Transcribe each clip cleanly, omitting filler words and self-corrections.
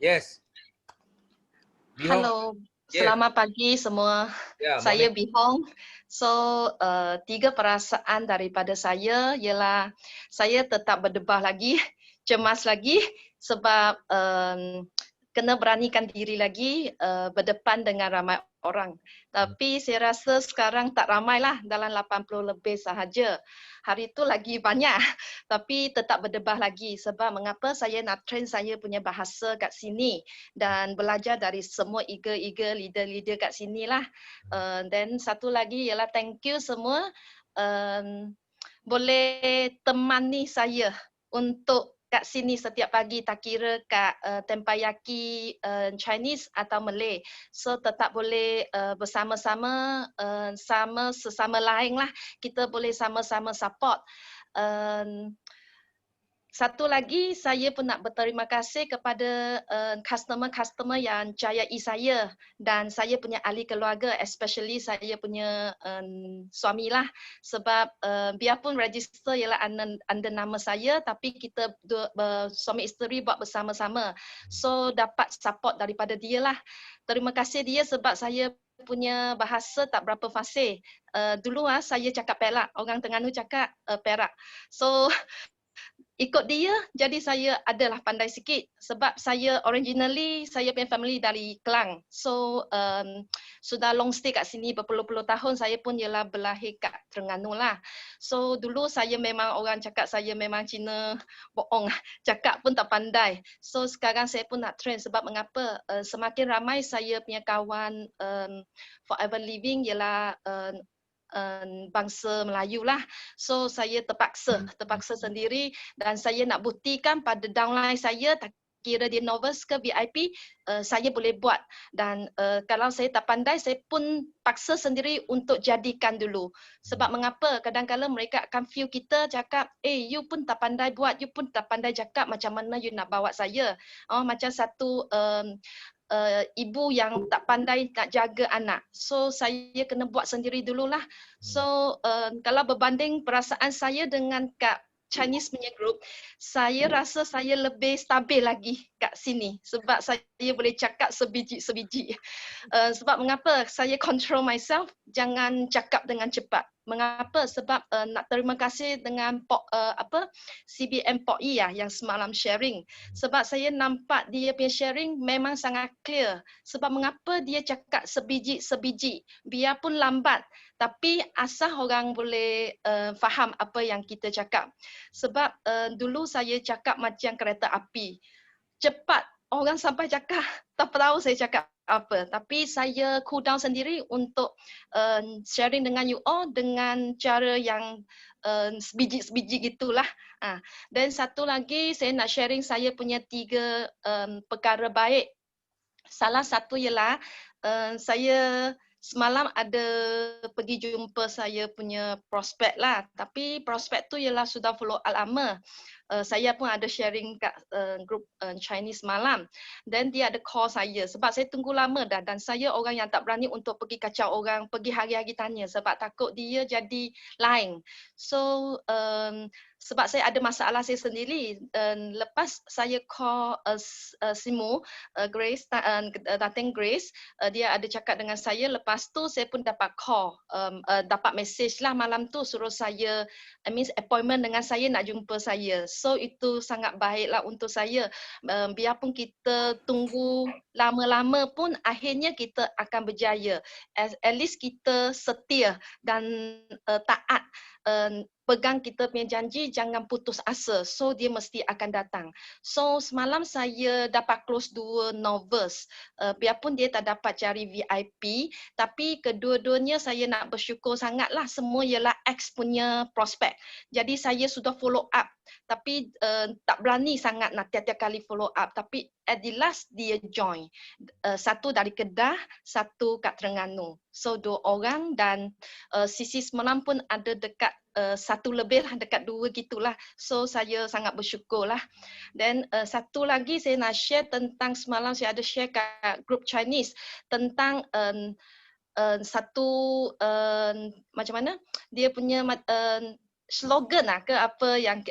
Yes. Bihong. Halo, Yes. selamat pagi semua. Yeah, Saya morning. Bihong. So, tiga perasaan daripada saya ialah saya tetap berdebah lagi, cemas lagi sebab kena beranikan diri lagi berdepan dengan ramai orang. Tapi saya rasa sekarang tak ramailah, dalam 80 lebih sahaja. Hari itu lagi banyak, tapi tetap berdebah lagi sebab mengapa saya nak train saya punya bahasa kat sini dan belajar dari semua eager leader-leader kat sini lah. Then satu lagi ialah thank you semua boleh temani saya untuk kat sini setiap pagi, tak kira kat Tempayaki Chinese atau Malay. So tetap boleh bersama-sama sama sesama lain lah. Kita boleh sama-sama support. Satu lagi, saya pun nak berterima kasih kepada customer-customer yang percayai saya dan saya punya ahli keluarga, especially saya punya suami lah. Sebab biarpun register ialah under nama saya, tapi kita suami isteri buat bersama-sama. So, dapat support daripada dia lah. Terima kasih dia sebab saya punya bahasa tak berapa fasih. Dulu saya cakap Perak, orang Terengganu cakap Perak. So, ikut dia, jadi saya adalah pandai sikit sebab saya originally, saya punya family dari Kelang. So, sudah long stay kat sini berpuluh-puluh tahun, saya pun ialah berlahir kat Terengganu lah. So, dulu saya memang orang cakap saya memang Cina bohong, cakap pun tak pandai. So, sekarang saya pun nak train sebab mengapa semakin ramai saya punya kawan forever living ialah bangsa Melayu lah. So saya terpaksa sendiri dan saya nak buktikan pada downline saya, tak kira dia novice ke VIP, saya boleh buat. Dan kalau saya tak pandai, saya pun paksa sendiri untuk jadikan dulu. Sebab mengapa kadang-kadang mereka akan feel kita cakap, you pun tak pandai buat, you pun tak pandai cakap, macam mana you nak bawa saya. Macam satu ibu yang tak pandai nak jaga anak. So saya kena buat sendiri dululah. So kalau berbanding perasaan saya dengan kat Chinese punya group, saya rasa saya lebih stabil lagi kat sini sebab saya boleh cakap sebiji-sebiji. Sebab mengapa saya control myself, jangan cakap dengan cepat. Mengapa? Sebab nak terima kasih dengan CBM Pok I yang semalam sharing. Sebab saya nampak dia punya sharing memang sangat clear. Sebab mengapa dia cakap sebiji-sebiji, biarpun lambat, tapi asal orang boleh faham apa yang kita cakap. Sebab dulu saya cakap macam kereta api. Cepat, orang sampai cakap, tak tahu saya cakap apa. Tapi saya cool down sendiri untuk sharing dengan you all dengan cara yang sebiji-sebiji gitulah. Dan satu lagi saya nak sharing saya punya 3 perkara baik. Salah satu ialah saya semalam ada pergi jumpa saya punya prospek lah. Tapi prospek tu ialah sudah follow up lama. Saya pun ada sharing kat group Chinese malam. Dan dia ada call saya sebab saya tunggu lama dah dan saya orang yang tak berani untuk pergi kacau orang, pergi hari-hari tanya sebab takut dia jadi lain. So sebab saya ada masalah saya sendiri. Lepas saya call Simu, Grace, Dating Grace, dia ada cakap dengan saya. Lepas tu saya pun dapat call, dapat message lah malam tu suruh saya, appointment dengan saya nak jumpa saya. So itu sangat baiklah untuk saya. Biarpun kita tunggu lama-lama pun akhirnya kita akan berjaya. At least kita setia dan taat. Pegang kita punya janji, jangan putus asa. So dia mesti akan datang. So semalam saya dapat close 2 novice. Biarpun dia tak dapat cari VIP, tapi kedua-duanya saya nak bersyukur sangatlah, semua ialah ex punya prospek. Jadi saya sudah follow up, tapi tak berani sangat nak tiap-tiap kali follow up. Tapi at the last dia join. Satu dari Kedah, satu kat Terengganu. So 2 orang dan sisi semalam pun ada dekat 1 lebih lah, dekat 2 gitulah. So saya sangat bersyukur lah. Dan satu lagi saya nak share tentang semalam saya ada share kat group Chinese tentang satu macam mana dia punya slogan lah ke apa yang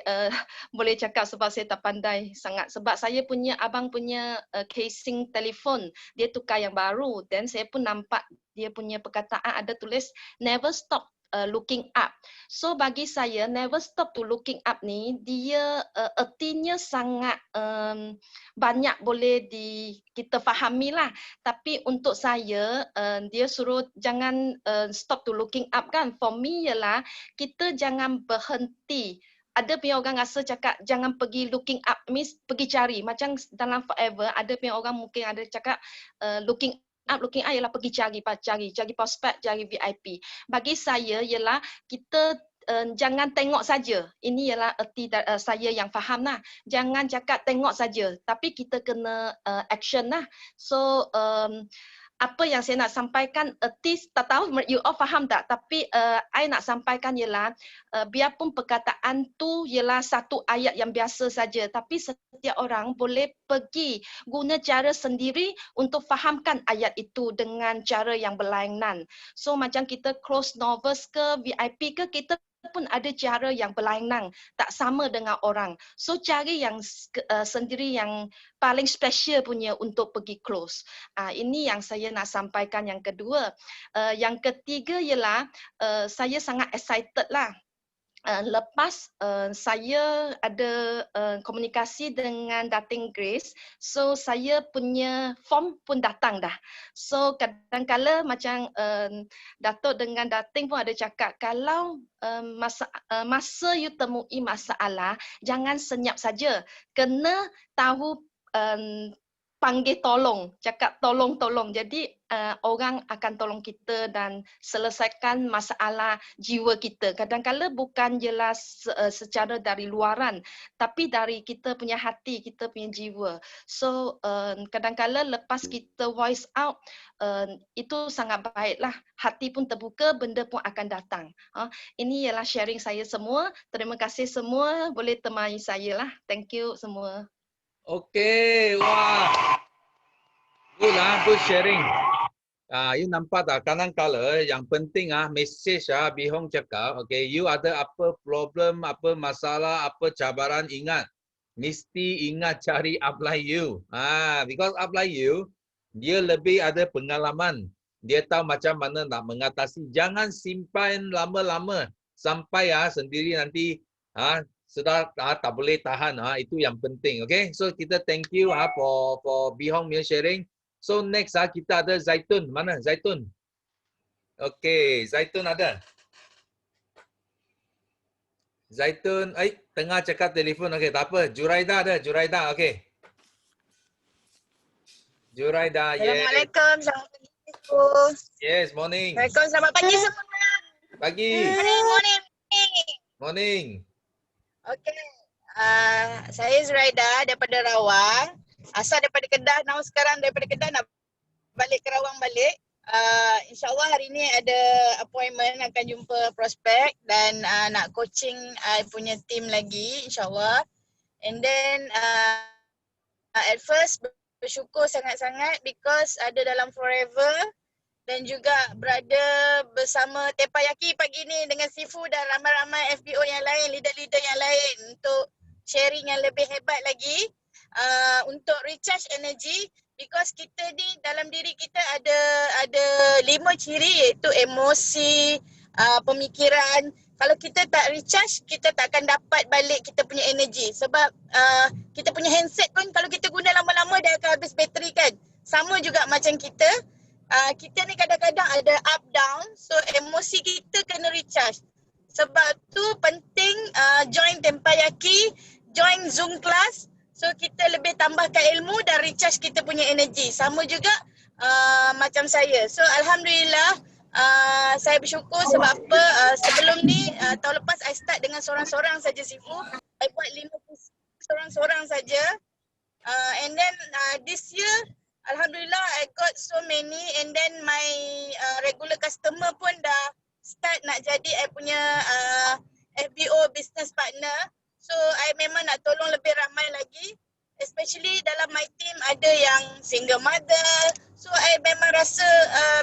boleh cakap sebab saya tak pandai sangat. Sebab saya punya abang punya casing telefon dia tukar yang baru, dan saya pun nampak dia punya perkataan ada tulis never stop looking up. So bagi saya never stop to looking up ni dia ertinya sangat banyak boleh kita fahami lah. Tapi untuk saya dia suruh jangan stop to looking up kan. For me ialah kita jangan berhenti. Ada punya orang rasa cakap jangan pergi looking up, means pergi cari. Macam dalam Forever ada punya orang mungkin ada cakap looking up ialah pergi cari prospek, cari VIP. Bagi saya ialah kita jangan tengok saja. Ini ialah erti saya yang faham lah. Jangan cakap tengok saja, tapi kita kena action lah. So apa yang saya nak sampaikan, erti tak tahu you all faham tak, tapi I nak sampaikan ialah biarpun perkataan tu ialah satu ayat yang biasa saja, tapi setiap orang boleh pergi guna cara sendiri untuk fahamkan ayat itu dengan cara yang berlainan. So macam kita close novels ke VIP ke, kita pun ada cara yang berlainan, tak sama dengan orang. So cari yang sendiri yang paling special punya untuk pergi close. Ini yang saya nak sampaikan yang kedua. Yang ketiga ialah saya sangat excited lah. Lepas saya ada komunikasi dengan Datin Grace, so saya punya form pun datang dah. So kadang-kala macam Datuk dengan Datin pun ada cakap, kalau masa you temui masalah, jangan senyap saja. Kena tahu panggil tolong, cakap tolong. Jadi orang akan tolong kita dan selesaikan masalah jiwa kita. Kadang-kala bukan jelas secara dari luaran, tapi dari kita punya hati, kita punya jiwa. So kadang-kala lepas kita voice out, itu sangat baiklah. Hati pun terbuka, benda pun akan datang. Ini ialah sharing saya semua. Terima kasih semua boleh temani saya lah. Thank you semua. Okay, wah. Good lah, good sharing. You nampak tak, kadang-kala yang penting message Bihong cakap, okay, you ada apa problem, apa masalah, apa cabaran, ingat. Mesti ingat cari upline you. Because upline you, dia lebih ada pengalaman. Dia tahu macam mana nak mengatasi. Jangan simpan lama-lama sampai sendiri nanti sudah tak boleh tahan. Itu yang penting. Okay, so kita thank you for Bihong punya sharing. So next kita ada Zaitun. Mana Zaitun? Okay, Zaitun ada. Zaitun, tengah cakap telefon. Okay, tak apa. Juraida ada. Juraida, okay. Juraida, yes. Assalamualaikum, selamat pagi. Yes, morning. Assalamualaikum, selamat pagi semua. Pagi. Morning. Morning. Okay, saya Zuraida daripada Rawang. Asal daripada Kedah, now sekarang daripada Kedah nak balik ke Rawang balik. InsyaAllah hari ni ada appointment, akan jumpa prospek dan nak coaching punya team lagi insyaAllah. And then at first bersyukur sangat-sangat because ada dalam Forever dan juga berada bersama Tepayaki pagi ni dengan Sifu dan ramai-ramai FBO yang lain, leader-leader yang lain untuk sharing yang lebih hebat lagi. Untuk recharge energy, because kita ni dalam diri kita ada 5 ciri, iaitu emosi, pemikiran. Kalau kita tak recharge, kita tak akan dapat balik kita punya energy. Sebab kita punya handset pun kalau kita guna lama-lama dia akan habis bateri kan. Sama juga macam kita. Kita ni kadang-kadang ada up down, so emosi kita kena recharge. Sebab tu penting join Tempayaki, join Zoom class. So kita lebih tambahkan ilmu dan recharge kita punya energy. Sama juga macam saya. So alhamdulillah saya bersyukur sebab apa sebelum ni tahun lepas I start dengan seorang-seorang saja Sifu. I buat 5 seorang-seorang saja. And then this year alhamdulillah I got so many, and then my regular customer pun dah start nak jadi I punya FBO business partner. So I memang nak tolong lebih ramai lagi, especially dalam my team ada yang single mother. So I memang rasa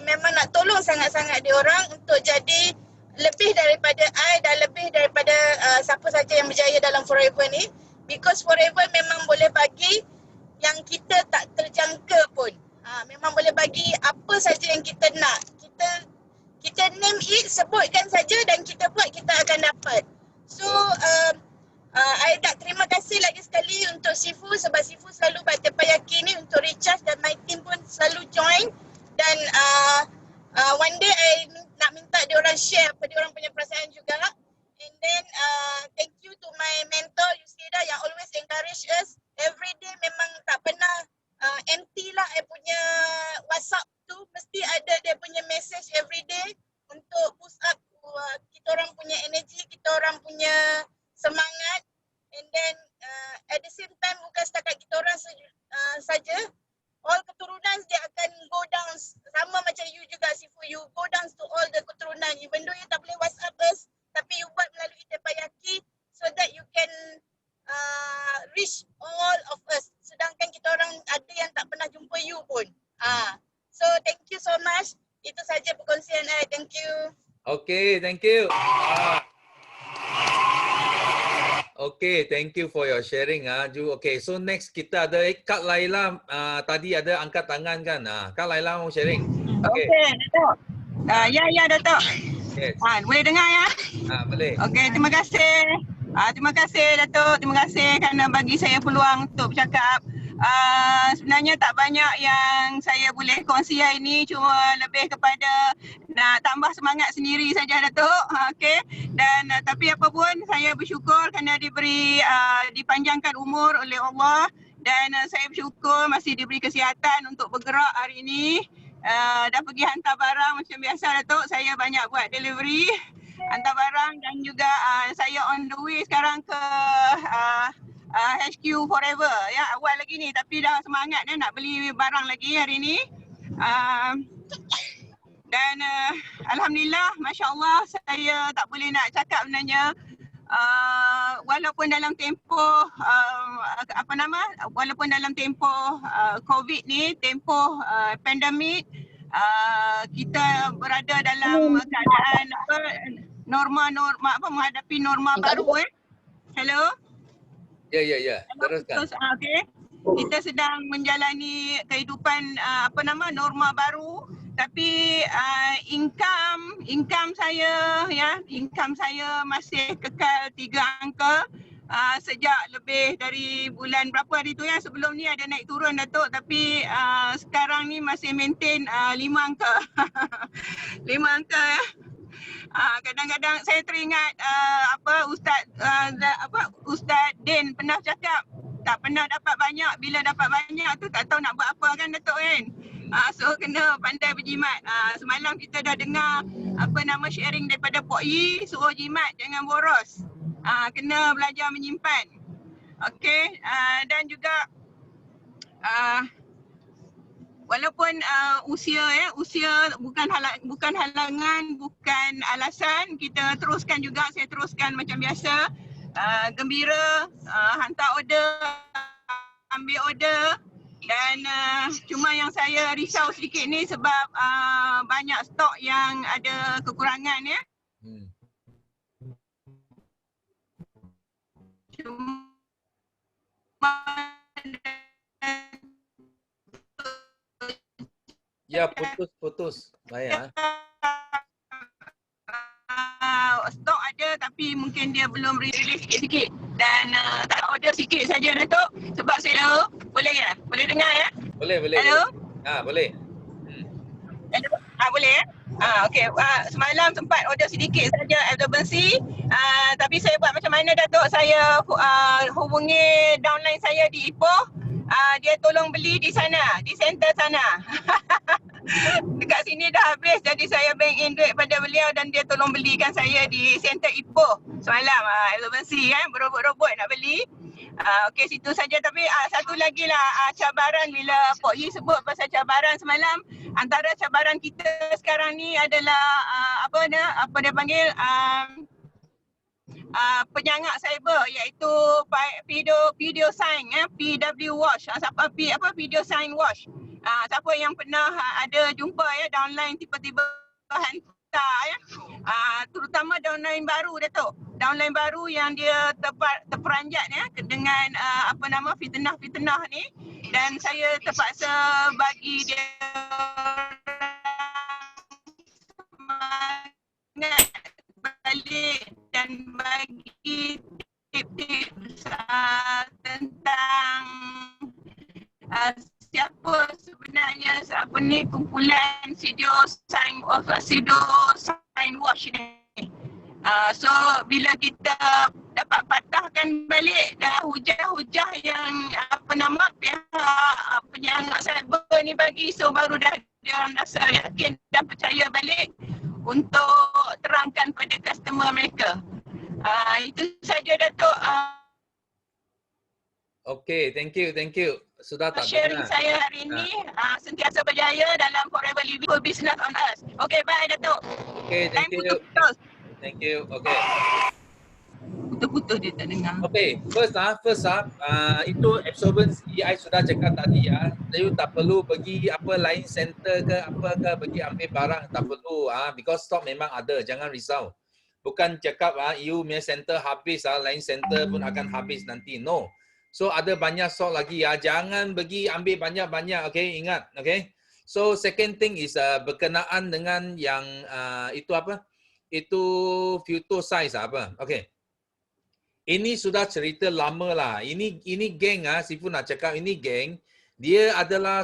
memang nak tolong sangat-sangat diorang untuk jadi lebih daripada I dan lebih daripada siapa saja yang berjaya dalam Forever ni, because Forever memang boleh bagi yang kita tak terjangka pun. Memang boleh bagi apa saja yang kita nak. Kita name it, sebutkan saja dan kita buat, kita akan dapat. So I nak terima kasih lagi sekali untuk Sifu, sebab Sifu selalu buat terpayaki ni untuk recharge, dan my team pun selalu join. Dan one day I nak minta diorang share apa diorang punya perasaan juga. And then thank you to my mentor Yusrida yang always encourage us. Every day memang tak pernah empty lah I punya WhatsApp tu. Mesti ada dia punya message every day untuk boost up kita orang punya energy, kita orang punya semangat. And then at the same time bukan setakat kita orang saja, all keturunan dia akan go down sama macam you juga Sifu, you go down to all the keturunan, even though you tak boleh WhatsApp us, tapi you buat melalui terpayaki so that you can reach all of us, sedangkan kita orang ada yang tak pernah jumpa you pun. So thank you so much, itu saja perkongsian I. Thank you. Okay, thank you. Okay, thank you for your sharing. Ju. Okay, so next kita ada Kak Laila. Tadi ada angkat tangan kan? Kak Laila mau sharing. Okay, Datuk. Ya, Datuk. Yes. Boleh dengar ya? Boleh. Okey, terima kasih. Terima kasih Datuk. Terima kasih kerana bagi saya peluang untuk bercakap. Sebenarnya tak banyak yang saya boleh kongsi hari ini, cuma lebih kepada nak tambah semangat sendiri saja Datuk. Okey. Dan tapi apa pun saya bersyukur kerana diberi dipanjangkan umur oleh Allah, dan saya bersyukur masih diberi kesihatan untuk bergerak hari ini. Dah pergi hantar barang macam biasa Datuk. Saya banyak buat delivery, hantar barang, dan juga saya on the way sekarang ke HQ Forever ya, awal lagi ni tapi dah semangat nak beli barang lagi hari ni. Dan alhamdulillah, masya-Allah, saya tak boleh nak cakap sebenarnya. Walaupun dalam tempoh walaupun dalam tempoh COVID ni, tempoh pandemik, kita berada dalam keadaan norma menghadapi norma baru. Hello. Ya. Teruskan. Okay. Kita sedang menjalani kehidupan norma baru, tapi income saya masih kekal 3 angka sejak lebih dari bulan berapa hari tu ya. Sebelum ni ada naik turun Datuk, tapi sekarang ni masih maintain 5 angka. 5 angka ya. Kadang-kadang saya teringat Ustaz Din pernah cakap, tak pernah dapat banyak, bila dapat banyak tu tak tahu nak buat apa kan Datuk kan. So kena pandai berjimat. Semalam kita dah dengar sharing daripada Pok Yi, suruh jimat jangan boros. Kena belajar menyimpan. Okey, dan juga walaupun usia bukan halangan, bukan alasan, kita teruskan juga, saya teruskan macam biasa. Gembira, hantar order, ambil order, dan cuma yang saya risau sedikit ni sebab banyak stok yang ada kekurangan ya. Ya, putus. Baik. Stok ada tapi mungkin dia belum release sikit-sikit, dan tak order sikit saja Datuk, sebab saya boleh ya? Boleh dengar ya? Boleh. Hello? Boleh. Hello? Boleh ya? Okey, semalam sempat order sedikit saja absorbency, tapi saya buat macam mana Datuk, saya hubungi downline saya di Ipoh, dia tolong beli di sana, di center sana. Dekat sini dah habis, jadi saya bank in duit pada beliau dan dia tolong belikan saya di center Ipoh semalam. Absorbency kan, berobot-robot nak beli. Okey, situ saja. Tapi satu lagi lah cabaran, bila Pok Yi sebut pasal cabaran semalam, antara cabaran kita sekarang ni adalah apa dia panggil penyangak cyber, iaitu video sign PW Watch. Video sign watch. Siapa yang pernah ada jumpa ya downline tiba-tiba ya. Terutama downline baru Datuk. Downline baru yang dia terperanjat ya dengan fitnah-fitnah ni, dan saya terpaksa bagi dia semangat balik dan bagi tips-tips tentang siapa sebenarnya kumpulan pseudo sign wash ni. So bila kita dapat patahkan balik dah hujah-hujah yang pihak penyangga cyber ni bagi, so baru dah dia orang rasa yakin dan percaya balik untuk terangkan pada customer mereka. Itu saja Datuk. Okay, thank you. Sudah tak Sharing dengar. saya hari ini sentiasa berjaya dalam Forever Living Business on Us. Okay, bye Datuk. Okay, thank you. Putus-putus. Thank you. Okay. Putus-putus dia tak dengar. Okay, first itu absorbency I sudah cakap tadi ya. You tak perlu pergi line center ke pergi ambil barang, tak perlu because stock memang ada, jangan risau. Bukan cakap you punya center habis line center pun akan habis nanti. No. So ada banyak stock lagi ya. Jangan pergi ambil banyak-banyak, okay? Ingat, okay? So second thing is berkenaan dengan yang itu apa? Itu Futo size apa? Okay. Ini sudah cerita lama lah. Ini geng Sifu nak cakap ini geng. Dia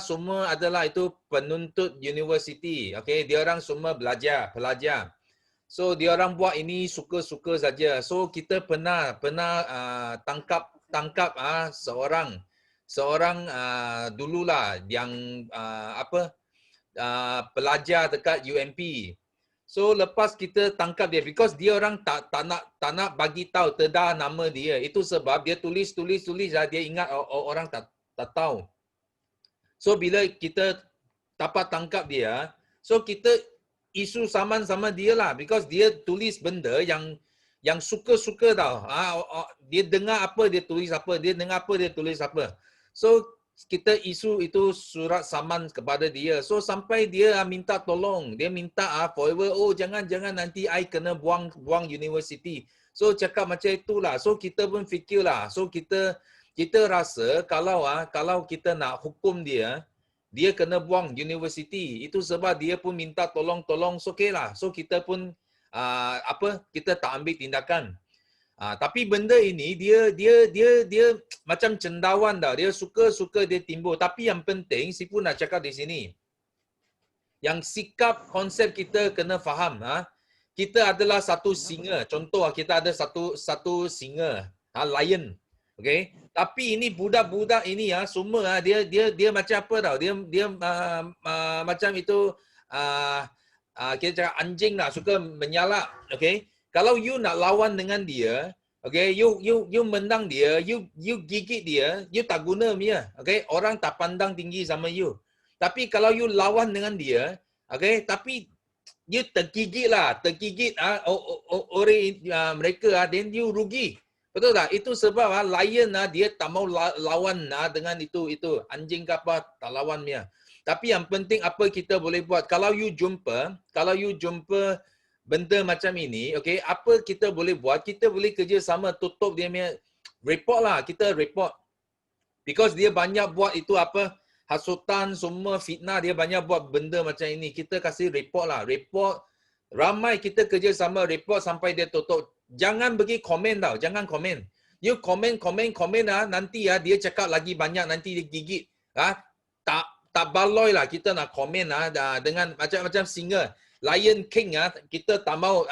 semua adalah itu penuntut university. Okay, dia orang semua pelajar. So dia orang buat ini suka-suka saja. So kita pernah tangkap seorang dululah yang pelajar dekat UMP. So lepas kita tangkap dia, because dia orang tak nak bagi tahu tedah nama dia. Itu sebab dia tulis dia ingat orang tak tahu. So bila kita dapat tangkap dia, so kita isu saman sama dia lah, because dia tulis benda yang suka-suka tau. Dia dengar apa dia tulis apa, dia dengar apa dia tulis apa. So kita isu itu surat saman kepada dia. So sampai dia minta tolong, dia minta forever, jangan nanti I kena buang university. So cakap macam itulah. So kita pun fikirlah. So kita rasa kalau kita nak hukum dia kena buang university. Itu sebab dia pun minta tolong, so okay lah. So kita pun kita tak ambil tindakan. Tapi benda ini dia macam cendawan dah. Dia suka dia timbul. Tapi yang penting Sifu nak cakap di sini. Yang sikap konsep kita kena faham. Kita adalah satu singa. Contoh kita ada satu singa, lion. Okay? Tapi ini budak-budak ini semua dia macam apa tau? Dia macam itu kita cakap anjing lah, suka menyalak. Okay? Kalau you nak lawan dengan dia, okay, you menang dia, you gigit dia, you tak guna dia, okay? Orang tak pandang tinggi sama you. Tapi kalau you lawan dengan dia, okay, tapi you tergigit orang mereka, then you rugi. Betul tak? Itu sebab lion dia tak mau lawan dengan itu anjing ke apa, tak lawan dia. Tapi yang penting apa kita boleh buat? Kalau you jumpa benda macam ini, okay, apa kita boleh buat? Kita boleh kerjasama tutup dia punya report lah. Kita report. Because dia banyak buat itu hasutan, semua fitnah, dia banyak buat benda macam ini. Kita kasih report lah. Report. Ramai kita kerjasama report sampai dia tutup. Jangan pergi komen tau. Jangan komen. You komen nanti dia cakap lagi banyak, nanti dia gigit. Tak baloi lah kita nak komen dengan macam singa. Lion King kita tak mau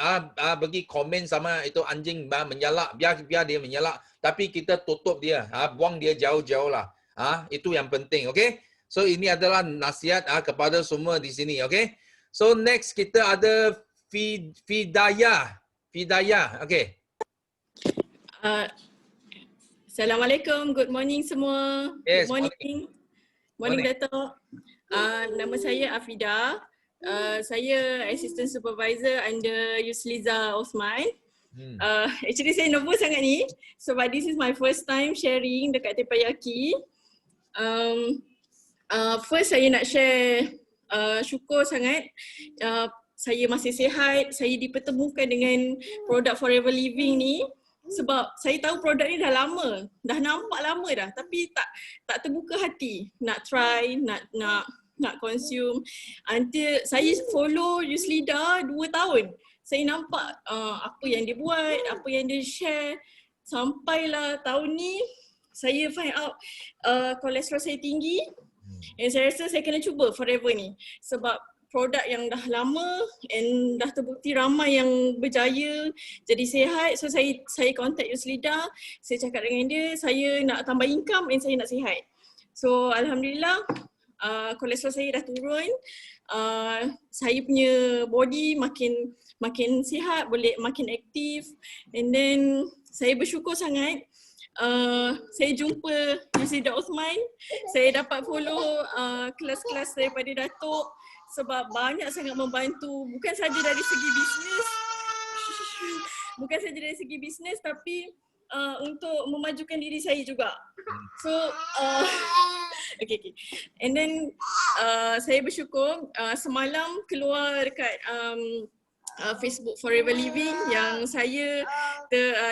bagi komen sama itu anjing menyalak, biar dia menyalak, tapi kita tutup dia, buang dia jauh-jauh lah. Itu yang penting, okay? So ini adalah nasihat kepada semua di sini, okay? So next kita ada Fidayah, okay? Assalamualaikum, good morning semua. Yes, good morning Datuk. Nama saya Afida. Saya assistant supervisor under Yusliza Osman. Actually saya nervous sangat ni sebab this is my first time sharing dekat Teppanyaki. First saya nak share syukur sangat saya masih sihat, saya dipertemukan dengan produk Forever Living ni sebab saya tahu produk ni dah lama, dah nampak lama dah tapi tak terbuka hati nak try, nak consume. Until saya follow Yuslida 2 tahun. Saya nampak apa yang dia buat, apa yang dia share. Sampailah tahun ni saya find out kolesterol saya tinggi. And saya rasa saya kena cuba Forever ni sebab produk yang dah lama and dah terbukti ramai yang berjaya jadi sihat. So saya contact Yuslida, saya cakap dengan dia saya nak tambah income and saya nak sihat. So alhamdulillah kolesterol saya dah turun. Saya punya body makin sihat, boleh makin aktif, and then saya bersyukur sangat. Saya jumpa Yuslida Osman, saya dapat follow kelas-kelas daripada Datuk sebab banyak sangat membantu, bukan saja dari segi bisnes tapi untuk memajukan diri saya juga. So okay. And then saya bersyukur semalam keluar dekat Facebook Forever Living yang saya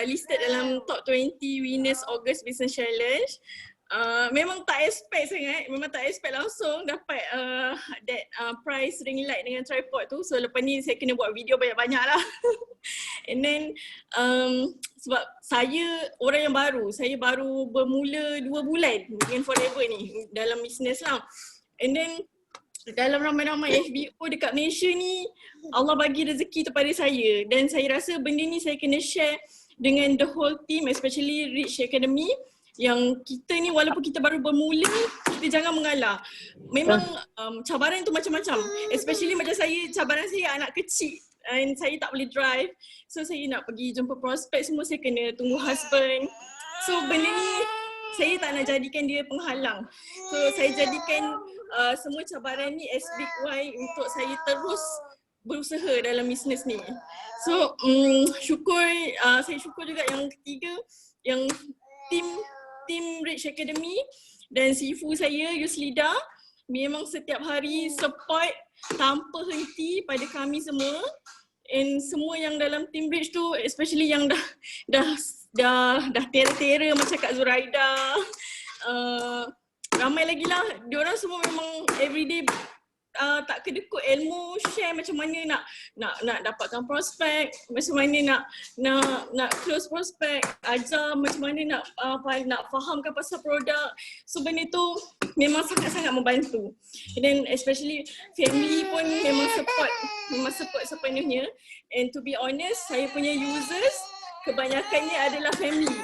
listed dalam top 20 winners August Business Challenge. Memang tak expect sangat, memang tak expect langsung dapat that prize ring light dengan tripod tu. So lepas ni saya kena buat video banyak-banyak lah. And then sebab saya orang yang baru, saya baru bermula 2 bulan dengan Forever ni dalam bisnes lah. And then dalam ramai-ramai FBO dekat Malaysia ni Allah bagi rezeki tu pada saya dan saya rasa benda ni saya kena share dengan the whole team, especially Rich Academy, yang kita ni walaupun kita baru bermula, kita jangan mengalah. Memang cabaran tu macam-macam, especially macam saya, cabaran saya anak kecil and saya tak boleh drive, so saya nak pergi jumpa prospek semua, saya kena tunggu husband. So benda ni saya tak nak jadikan dia penghalang. So saya jadikan semua cabaran ni as big why untuk saya terus berusaha dalam bisnes ni. So saya syukur juga yang ketiga, yang tim Rich Academy dan Sifu saya Yuslida memang setiap hari support tanpa henti pada kami semua. And semua yang dalam tim Rich tu, especially yang dah tera-tera macam Kak Zuraida, ramai lagi lah, diorang semua memang everyday tak kedekut ilmu, share macam mana nak dapatkan prospek, macam mana nak close prospek, ajar macam mana nak fahamkan pasal produk. So benda tu memang sangat-sangat membantu. And then especially family pun memang support sepenuhnya. And to be honest, saya punya users kebanyakannya adalah family.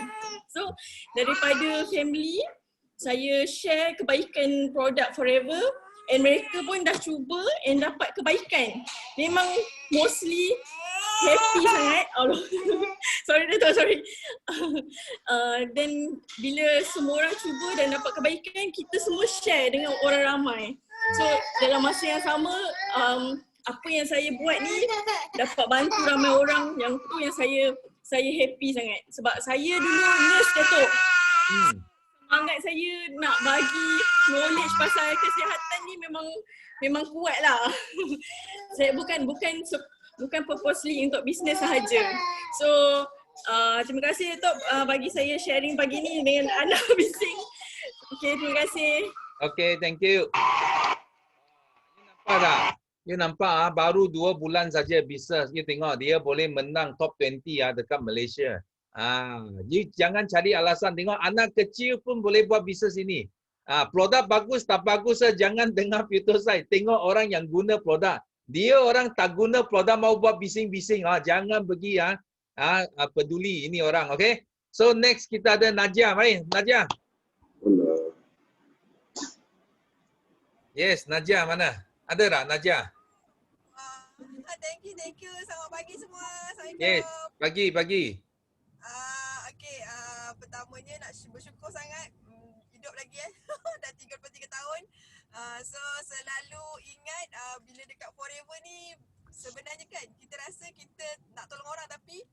So daripada family, saya share kebaikan produk Forever and mereka pun dah cuba and dapat kebaikan. Memang mostly happy sangat. Allah. Sorry Dato', sorry. Then bila semua orang cuba dan dapat kebaikan, kita semua share dengan orang ramai. So dalam masa yang sama, apa yang saya buat ni dapat bantu ramai orang, yang tu yang saya happy sangat. Sebab saya dulu nurse Dato'. Semangat saya nak bagi knowledge pasal kesihatan ni memang kuat lah. Saya bukan purposely untuk bisnes sahaja. So terima kasih Dato' bagi saya sharing pagi ni dengan anak bising. Okay, terima kasih. Okay, thank you. You nampak tak? You nampak baru 2 bulan saja bisnes. You tengok dia boleh menang top 20 dekat Malaysia. You jangan cari alasan. Tengok anak kecil pun boleh buat bisnes ini. Produk bagus tak bagus, jangan dengar putus saya. Tengok orang yang guna produk. Dia orang tak guna produk mau buat bising-bising. Jangan pergi peduli ini orang. Okay. So next kita ada Najia. Mari Najia. Yes, Najia mana? Ada tak Najia? Thank you. Selamat pagi semua. Assalamualaikum. Yes, pagi. Pertamanya nak bersyukur sangat hidup lagi dah 33 tahun. So selalu ingat bila dekat Forever ni, sebenarnya kan kita rasa kita nak tolong orang, tapi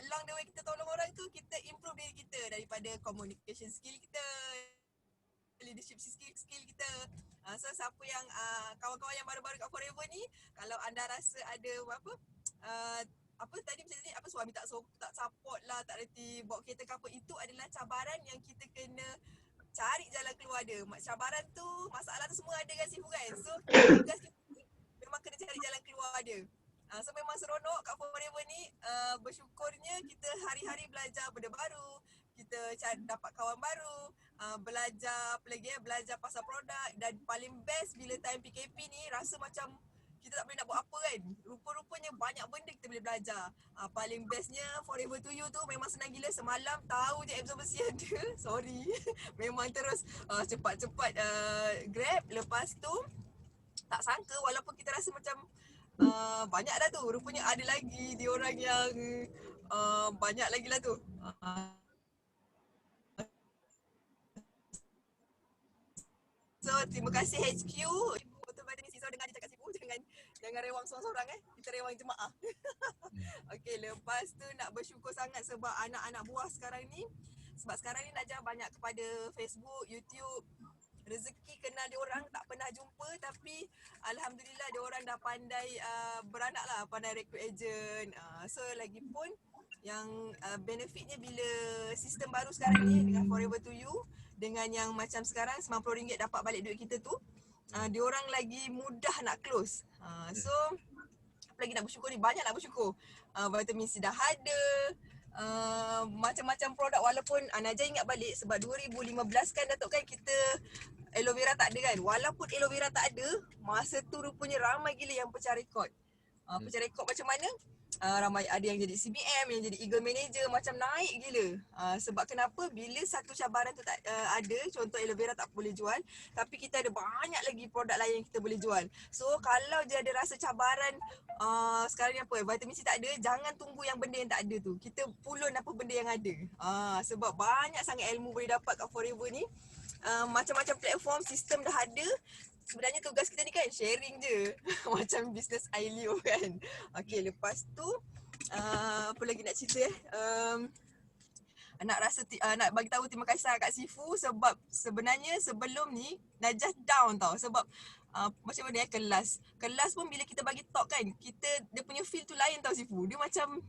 along the way kita tolong orang tu, kita improve diri kita daripada communication skill kita, leadership skill kita. So siapa yang kawan-kawan yang baru-baru kat Forever ni, kalau anda rasa ada apa tadi macam ni, apa suami tak support lah, tak reti bawa kereta ke apa, itu adalah cabaran yang kita kena cari jalan keluar dia. Cabaran tu, masalah tu semua ada kan Sifu kan. So tugas kita memang kena cari jalan keluar dia. So memang seronok kat Forever ni. Bersyukurnya kita hari-hari belajar benda baru, kita dapat kawan baru, belajar apa lagi belajar pasal produk, dan paling best bila time PKP ni rasa macam kita tak boleh nak buat apa kan. Rupa-rupanya banyak benda kita boleh belajar. Paling bestnya Forever to You tu memang senang gila. Semalam tahu je absorbency ada. Sorry. Memang terus cepat-cepat grab. Lepas tu tak sangka walaupun kita rasa macam banyak dah tu. Rupanya ada lagi diorang yang banyak lagi lah tu. So terima kasih HQ. Betul Vitamin C. So dengar dia cakap Sifu, jangan rewang seorang-seorang kita rewang jemaah. Okey, lepas tu nak bersyukur sangat sebab anak-anak buah sekarang ni, sebab sekarang ni Najah banyak kepada Facebook, YouTube. Rezeki kenal diorang tak pernah jumpa, tapi alhamdulillah diorang dah pandai beranak lah, pandai recruit agent. So lagipun yang benefitnya bila sistem baru sekarang ni dengan Forever to You, dengan yang macam sekarang RM90 dapat balik duit kita tu, diorang lagi mudah nak close. So apa lagi nak bersyukur ni, banyak nak bersyukur. Vitamin C dah ada, macam-macam produk. Walaupun Najah ingat balik sebab 2015 kan Datuk kan kita aloe vera tak ada kan. Walaupun aloe vera tak ada, masa tu rupanya ramai gila yang pecah rekod. Pecah rekod macam mana? Ramai ada yang jadi CBM, yang jadi Eagle Manager, macam naik gila. Sebab kenapa? Bila satu cabaran tu tak ada, contoh aloe vera tak boleh jual, tapi kita ada banyak lagi produk lain yang kita boleh jual. So kalau dia ada rasa cabaran sekarang ni apa, vitamin C tak ada, jangan tunggu yang benda yang tak ada tu. Kita pulun apa benda yang ada. Sebab banyak sangat ilmu boleh dapat kat Forever ni. Macam-macam platform, sistem dah ada. Sebenarnya tugas kita ni kan sharing je. Macam bisnes Ailio kan. Okay, lepas tu apa lagi nak cerita nak bagi tahu terima kasih sangat kat Sifu sebab sebenarnya sebelum ni Najah down tau. Sebab macam mana kelas pun bila kita bagi talk kan, dia punya feel tu lain tau Sifu. Dia macam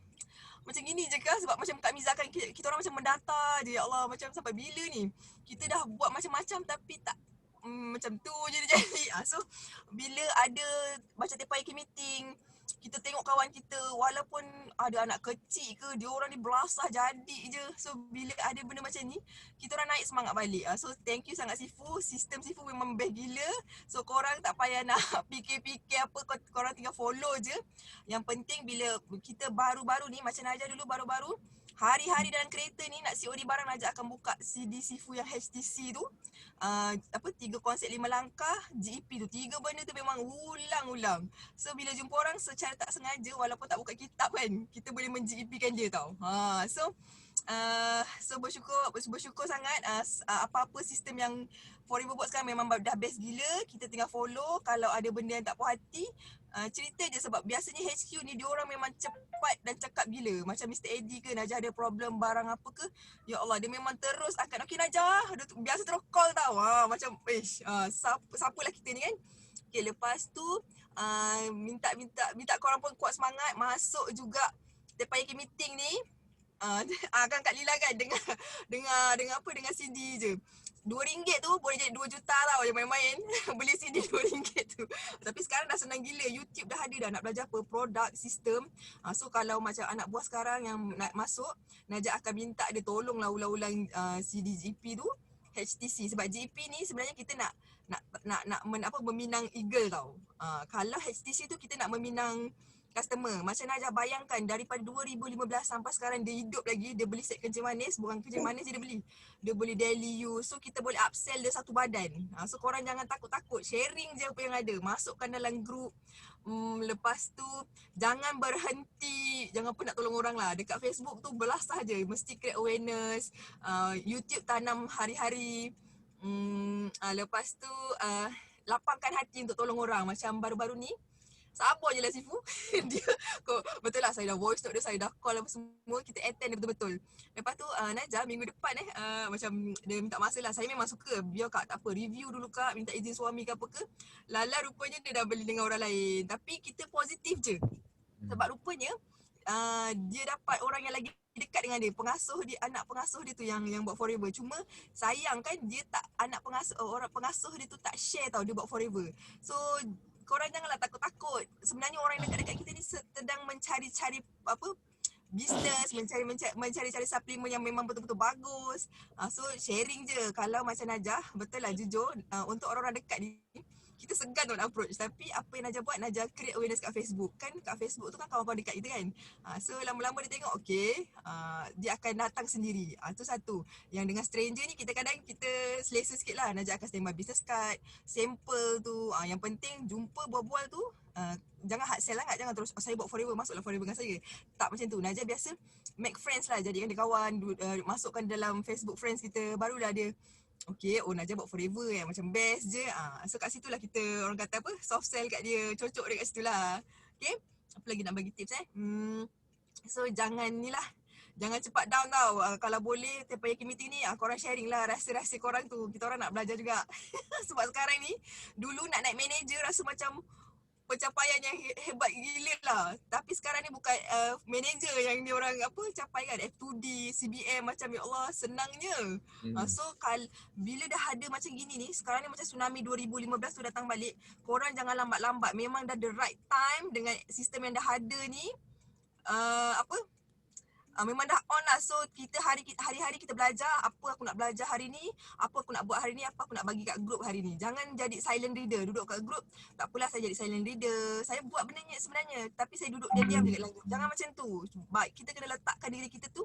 gini je ke, sebab macam Kak Miza kan kita orang macam mendata je, ya Allah macam sampai bila ni. Kita dah buat macam-macam tapi tak macam tu je dia jadi. So bila ada baca TPIK meeting, kita tengok kawan kita walaupun ada anak kecil ke, dia orang ni belasah jadi je. So bila ada benda macam ni, kita orang naik semangat balik. So thank you sangat Sifu. Sistem Sifu memang best gila. So korang tak payah nak fikir-fikir apa, korang tinggal follow je. Yang penting bila kita baru-baru ni, macam Najah dulu baru-baru, hari-hari dalam kereta ni nak COD barang, Najah akan buka CD Sifu yang HTC tu. 3 konsep 5 langkah, GEP tu. 3 benda tu memang ulang-ulang. So bila jumpa orang secara tak sengaja, walaupun tak buka kitab kan, kita boleh men-GEP-kan dia tau. So bersyukur sangat apa-apa sistem yang Forever buat sekarang memang dah best gila. Kita tinggal follow. Kalau ada benda yang tak puas hati, cerita je. Sebab biasanya HQ ni diorang memang cepat dan cakap gila. Macam Mr. Eddie ke, Najah ada problem barang apa ke, ya Allah dia memang terus akan, okay Najah, dia biasa terus call tau. Macam siapalah kita ni kan. Okay, lepas tu minta korang pun kuat semangat. Masuk juga TPIK meeting ni. Kan Kak Lila kan dengan CD je. RM2 tu boleh jadi 2 juta tau, yang main-main. Beli CD RM2 tu. Tapi sekarang dah senang gila. YouTube dah ada dah nak belajar apa, produk, sistem. So kalau macam anak buah sekarang yang nak masuk, Najah akan minta dia tolonglah ulang-ulang CD GP tu, HTC. Sebab GP ni sebenarnya kita nak meminang Eagle tau. Kalau HTC tu kita nak meminang customer. Macam Najah bayangkan daripada 2015 sampai sekarang dia hidup lagi, dia beli set kencing manis, bukan kencing manis je dia beli. Dia beli daily use. So kita boleh upsell dia satu badan. So korang jangan takut-takut, sharing je apa yang ada. Masukkan dalam group. Lepas tu jangan berhenti, jangan pun nak tolong orang lah. Dekat Facebook tu belasah je, mesti create awareness. YouTube tanam hari-hari. Lepas tu lapangkan hati untuk tolong orang. Macam baru-baru ni Sabar je lah Sifu. Dia betul lah, saya dah voice note dia, saya dah call apa semua, kita attend dia betul-betul. Lepas tu Najah minggu depan macam dia minta masa lah. Saya memang suka, biar kak tak apa, review dulu kak, minta izin suami ke apa ke. Lala rupanya dia dah beli dengan orang lain. Tapi kita positif je. Sebab rupanya dia dapat orang yang lagi dekat dengan dia, pengasuh dia, anak pengasuh dia tu yang buat Forever. Cuma sayang kan dia tak, anak pengasuh, orang pengasuh dia tu tak share tau dia buat Forever. So korang janganlah takut-takut. Sebenarnya orang yang dekat-dekat kita ni sedang mencari-cari apa, bisnes, mencari-cari suplemen yang memang betul-betul bagus. So sharing je. Kalau macam Najah, betul lah jujur, untuk orang-orang dekat ni kita segan tu nak approach. Tapi apa yang Najah buat, Najah create awareness kat Facebook. Kan kat Facebook tu kan kawan-kawan dekat kita kan. So lama-lama dia tengok okay, dia akan datang sendiri. Tu satu. Yang dengan stranger ni kita kadang kita selesa sikit lah. Najah akan standby business card, sample tu. Yang penting jumpa bual-bual tu, jangan hard sell sangat. Jangan terus saya buat Forever, masuklah Forever dengan saya. Tak macam tu. Najah biasa make friends lah. Jadikan dia kawan, masukkan dalam Facebook friends kita. Barulah dia okay, Najah buat Forever macam best je. So kat situ lah kita, orang kata apa, soft sell kat dia, cocok dia kat situ lah. Okay, apa lagi nak bagi tips So jangan ni lah, jangan cepat down tau. Kalau boleh Teppanyaki meeting ni, korang sharing lah rahsia-rahsia korang tu. Kita orang nak belajar juga. Sebab sekarang ni, dulu nak naik manager rasa macam pencapaian yang hebat gila lah. Tapi sekarang ni bukan manager yang dia orang apa capai kan, F2D, CBM, macam ya Allah senangnya. So bila dah ada macam gini ni, sekarang ni macam tsunami 2015 tu datang balik, korang jangan lambat-lambat. Memang dah the right time dengan sistem yang dah ada ni. Memang dah on lah. So kita hari-hari kita belajar, apa aku nak belajar hari ni, apa aku nak buat hari ni, apa aku nak bagi kat group hari ni. Jangan jadi silent reader, duduk kat group, tak apalah saya jadi silent reader, saya buat benda ni sebenarnya, tapi saya duduk diam-diam je kat dalam group. Jangan macam tu. Baik, kita kena letakkan diri kita tu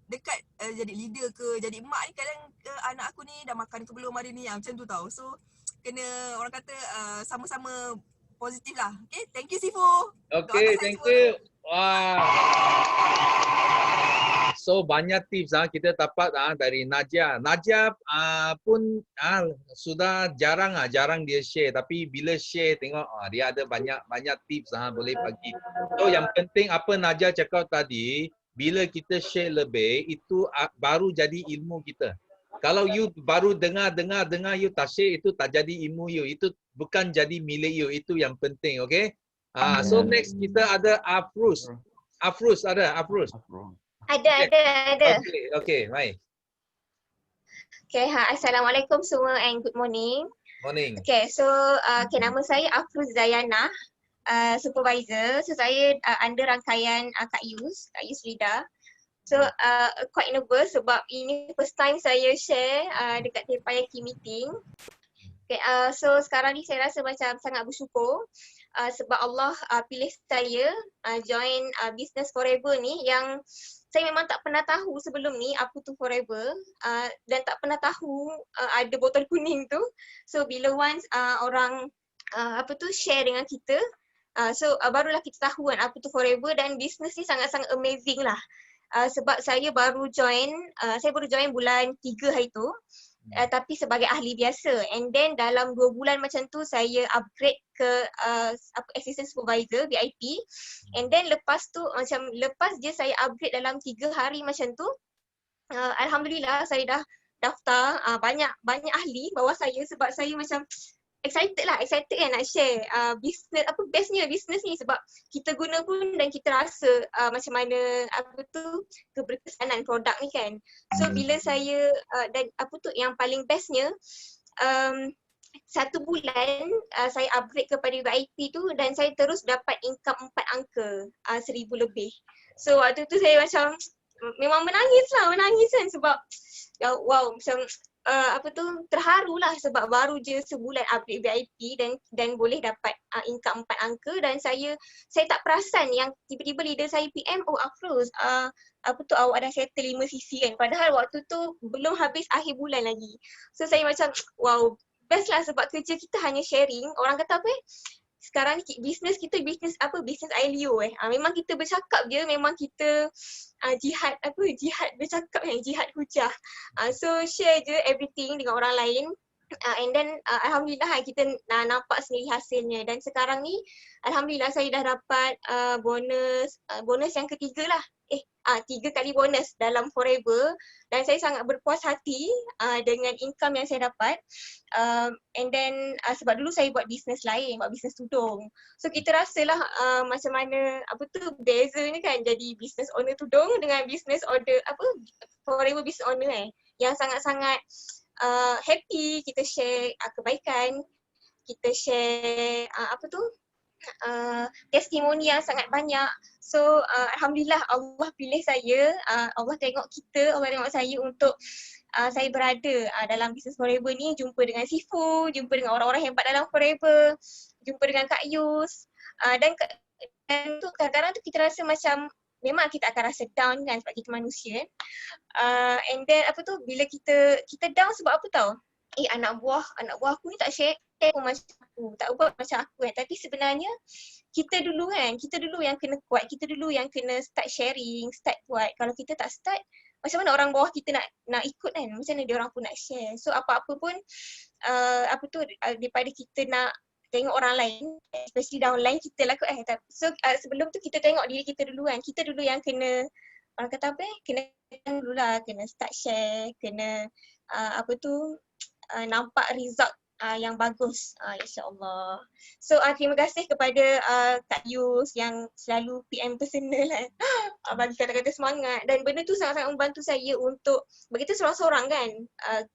dekat, jadi leader ke, jadi mak ni kadang anak aku ni dah makan ke belum hari ni, macam tu tau. So kena, orang kata sama-sama positif lah. Okay, thank you Sifu. Okay, thank you. Wah. So banyak tips kita dapat dari Najah. Najah pun sudah jarang dia share, tapi bila share tengok dia ada banyak tips boleh bagi. So yang penting apa Najah cakap tadi, bila kita share lebih itu baru jadi ilmu kita. Kalau you baru dengar you tak share, itu tak jadi ilmu you. Itu bukan jadi milik you. Itu yang penting, okay? So next kita ada Afruz. Afruz ada Afruz. Ada. Okay, mai. Okay, Assalamualaikum semua and good morning. Morning. Okay, so nama saya Afruz Zayana, supervisor. So saya under rangkaian Kak Yus Rida. So quite nervous sebab ini first time saya share dekat Teppanyaki meeting. Okay, so sekarang ni saya rasa macam sangat bersyukur sebab Allah pilih saya join Business Forever ni, yang saya memang tak pernah tahu sebelum ni apa tu Forever, dan tak pernah tahu ada botol kuning tu. So bila once orang share dengan kita, so barulah kita tahu kan apa tu Forever, dan business ni sangat-sangat amazing lah. Sebab saya baru join bulan 3 hari tu. Tapi sebagai ahli biasa, and then dalam 2 bulan macam tu saya upgrade ke assistant supervisor VIP, and then lepas je saya upgrade dalam 3 hari macam tu, alhamdulillah saya dah daftar banyak ahli bawah saya, sebab saya macam excited kan nak share business, bestnya business ni, sebab kita guna pun dan kita rasa macam mana keberkesanan produk ni kan. So bila saya dan yang paling bestnya 1 bulan saya upgrade kepada VIP tu, dan saya terus dapat income 4 angka, 1,000 lebih. So waktu tu saya macam memang menangis kan, sebab wow, macam terharu lah, sebab baru je sebulan upgrade VIP dan boleh dapat income 4 angka, dan saya tak perasan yang tiba-tiba leader saya PM, Afruz, awak dah settle 5 CC kan, padahal waktu tu belum habis akhir bulan lagi. So saya macam wow, best lah, sebab kerja kita hanya sharing. Orang kata sekarang ni bisnes kita bisnes ILO memang kita bercakap je, memang kita jihad bercakap kan, jihad hujah. So share je everything dengan orang lain. And then alhamdulillah kita nampak sendiri hasilnya, dan sekarang ni alhamdulillah saya dah dapat bonus yang ketiga lah. 3 kali bonus dalam Forever, dan saya sangat berpuas hati dengan income yang saya dapat. And then sebab dulu saya buat bisnes lain, buat bisnes tudung. So kita rasalah macam mana bezanya kan jadi business owner tudung dengan business owner Forever business owner yang sangat-sangat happy. Kita share kebaikan, kita share testimoni yang sangat banyak. So alhamdulillah Allah pilih saya, Allah tengok kita, Allah tengok saya untuk saya berada dalam bisnes Forever ni, jumpa dengan Sifu, jumpa dengan orang-orang hebat dalam Forever, jumpa dengan Kak Yus, dan tu kadang-kadang tu kita rasa macam memang kita akan rasa down kan sebab kita manusia kan. And then bila kita down sebab apa tau? Anak buah aku ni tak share pun macam aku, tak buat macam aku kan. Tapi sebenarnya kita dulu yang kena kuat, kita dulu yang kena start sharing, start buat. Kalau kita tak start, macam mana orang bawah kita nak ikut kan? Macam mana dia orang pun nak share? So apa-apa pun daripada kita nak tengok orang lain, especially downline kita lah kot So sebelum tu kita tengok diri kita dulu kan. Kita dulu yang kena, orang kata kena dulu lah, kena start share, kena nampak result yang bagus, insyaAllah. So terima kasih kepada Kak Yus yang selalu PM personal kan, bagi kata-kata semangat, dan benda tu sangat-sangat membantu saya untuk, bagi kita seorang-seorang kan,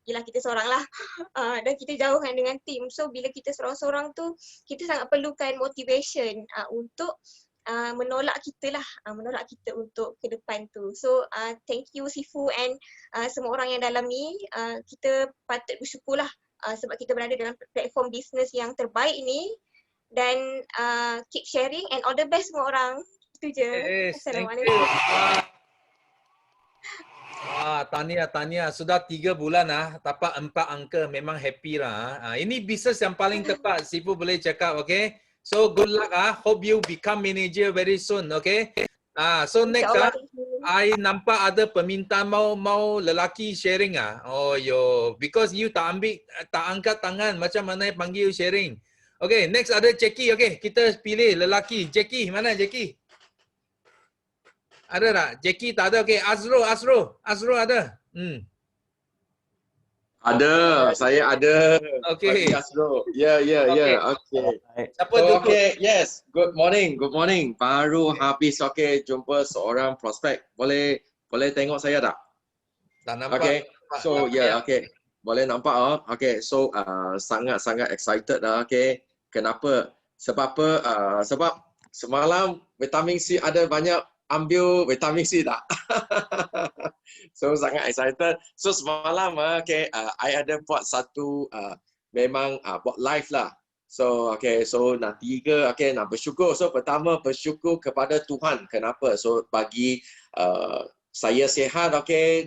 yelah kita seorang lah, dan kita jauh kan dengan team. So bila kita seorang-seorang tu, kita sangat perlukan motivation untuk menolak kita untuk ke depan tu. So thank you Sifu and semua orang yang dalam ni, kita patut bersyukurlah sebab kita berada dalam platform bisnes yang terbaik ni, dan keep sharing and all the best semua orang. Itu je. Assalamualaikum. Tania sudah 3 bulan dapat 4 angka, memang happy lah. Ini bisnes yang paling tepat Sifu boleh cakap, okay? So good luck hope you become manager very soon, okay? So next I nampak ada permintaan mau lelaki sharing because you tak angkat tangan, macam mana panggil sharing. Okay, next ada Jackie. Okay, kita pilih lelaki. Jackie, mana Jackie? Ada tak? Jackie tak ada. Okay, Azro ada. Ada, saya ada. Okay. Ya. Okay. Siapa tu? Okay, yes. Good morning. Baru habis jumpa seorang prospek. Boleh tengok saya tak? Tak nampak. Okay. So okay. Boleh nampak Okay. So sangat excited Okay. Kenapa? Sebab apa? Sebab semalam vitamin C ada banyak ambil vitamin C tak? So sangat excited. So semalam I ada buat satu memang buat live lah. So so nak 3 nak bersyukur. So pertama bersyukur kepada Tuhan. Kenapa? So bagi saya sihat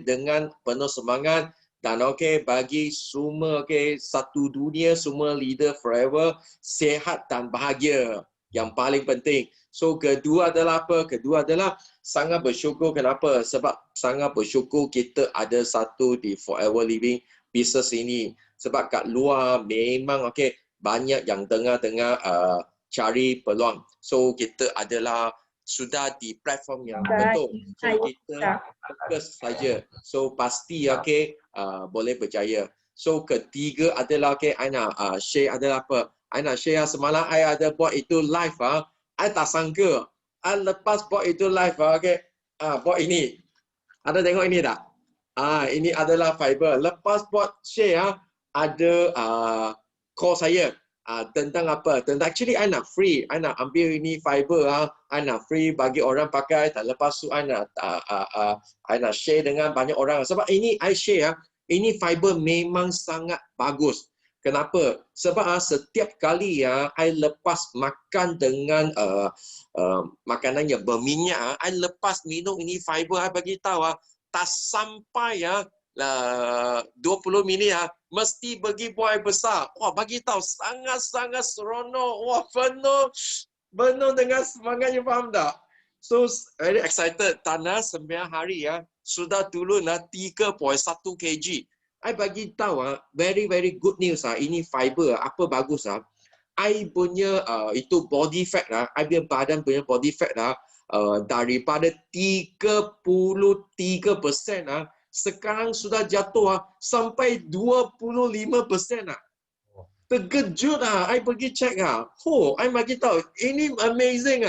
dengan penuh semangat, dan bagi semua satu dunia, semua leader Forever sihat dan bahagia. Yang paling penting. So kedua adalah apa? Kedua adalah sangat bersyukur. Kenapa? Sebab sangat bersyukur kita ada satu di Forever Living business ini. Sebab kat luar memang banyak yang dengar cari peluang. So kita adalah sudah di platform yang betul. So kita fokus saja. So pasti boleh berjaya. So ketiga adalah I nak share adalah apa? I nak share semalam I ada buat itu live I tak sangka. I lepas buat itu live buat ini. Ada tengok ini tak? Ini adalah fiber. Lepas buat share ada call saya tentang apa? Tentang actually I nak free. I nak ambil ini fiber I nak free bagi orang pakai. Tak lepas tu I nak share dengan banyak orang. Sebab ini I share ini fiber memang sangat bagus. Kenapa? Sebab setiap kali I lepas makan dengan makanan yang berminyak, I lepas minum ini fiber, I bagi tahu tak sampai 20 minit mesti pergi buang air besar. Wah, bagi tahu sangat-sangat seronok. Wah, penuh dengan semangatnya, faham tak? So very excited. Tanah 9 hari sudah turun 3.1 kg. I bagi tahu very good news ini fiber apa bagus I punya itu body fat I punya badan punya body fat daripada 33% sekarang sudah jatuh sampai 25%. Terkejut I pergi check I bagi tahu ini amazing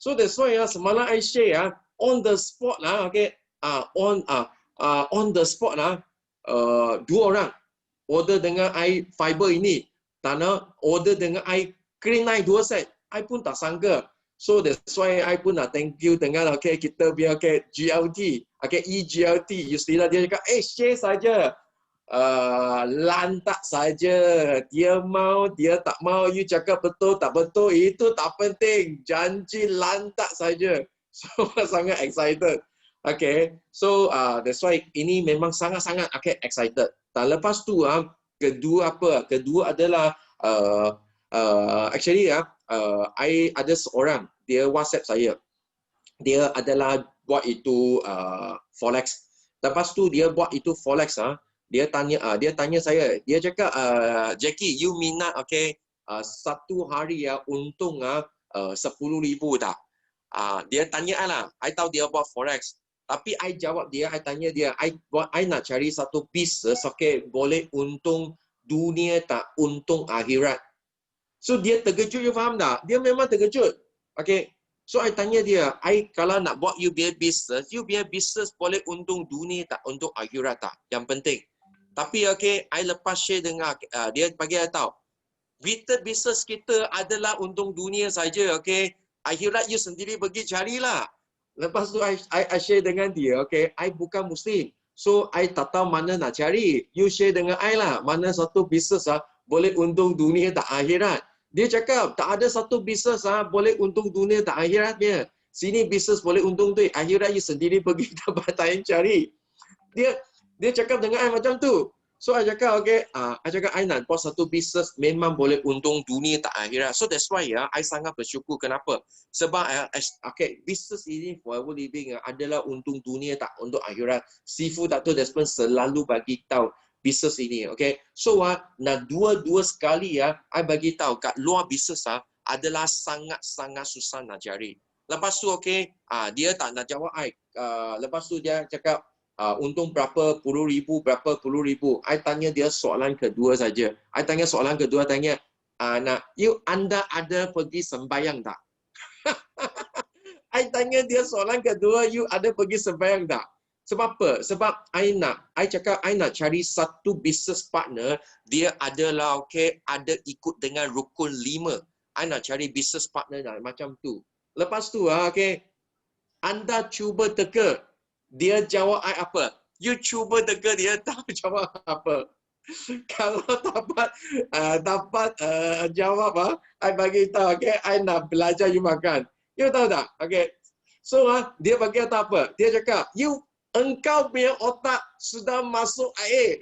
So that's why semalam I share on the spot okay, on the spot dua orang order dengan I fiber ini, tanah order dengan I Green Line 2 set. I pun tak sangka. So that's why I pun nak thank you dengan okay, kita biar okay, GLT, okay, EGLT. Yusrila dia cakap, share saja. Lantak saja. Dia mau, dia tak mau. You cakap betul, tak betul. Itu tak penting. Janji lantak saja. So sangat excited. Okay, so that's why ini memang sangat-sangat okay, excited. Dan lepas tu kedua apa? Kedua adalah actually I ada seorang dia WhatsApp saya. Dia adalah buat itu forex. Lepas tu dia buat itu forex dia tanya saya. Dia cakap Jackie, you minat okay satu hari untung 10,000 tak? Dia tanya lah. I tahu dia buat forex. Tapi I jawab dia, I tanya dia, I nak cari satu business, okay, boleh untung dunia tak untung akhirat. So dia terkejut, you faham tak? Dia memang terkejut. Okay. So I tanya dia, kalau nak buat you biar business boleh untung dunia tak untung akhirat tak? Yang penting. Tapi okay, I lepas share dengan dia bagi I tahu. Business kita adalah untung dunia saja, okay. Akhirat you sendiri pergi carilah. Lepas tu I share dengan dia, okay, I bukan Muslim. So I tak tahu mana nak cari. You share dengan I lah, mana satu bisnes boleh untung dunia tak akhirat. Dia cakap tak ada satu bisnes boleh untung dunia tak akhiratnya. Sini bisnes boleh untung duit, akhirat you sendiri pergi tempat lain cari. Dia cakap dengan I macam tu. So I cakap okay, I cakap I nak buat satu bisnes memang boleh untung dunia tak akhirat. So that's why I sangat bersyukur. Kenapa? Sebab okay, bisnes ini forever living adalah untung dunia tak untuk akhirat. Sifu Dato' Desmond selalu bagi tahu bisnes ini, okay. So nak dua sekali I bagi tahu kat luar bisnes adalah sangat-sangat susah nak cari. Lepas tu okay, dia tak nak jawab I. Lepas tu dia cakap untung berapa puluh ribu. I tanya dia soalan kedua saja. I tanya soalan kedua, tanya, anda ada pergi sembahyang tak? I tanya dia soalan kedua, you ada pergi sembahyang tak? Sebab apa? Sebab I cakap I nak cari satu business partner, dia adalah okay, ada ikut dengan rukun 5. I nak cari business partner macam tu. Lepas tu okay, anda cuba teka. Dia jawab I apa? You cuba teka dia tahu jawab apa. Kalau dapat jawab I bagi tahu, okay, I nak belajar you makan. You tahu tak? Okay. So dia bagi tahu apa? Dia cakap, engkau punya otak sudah masuk air.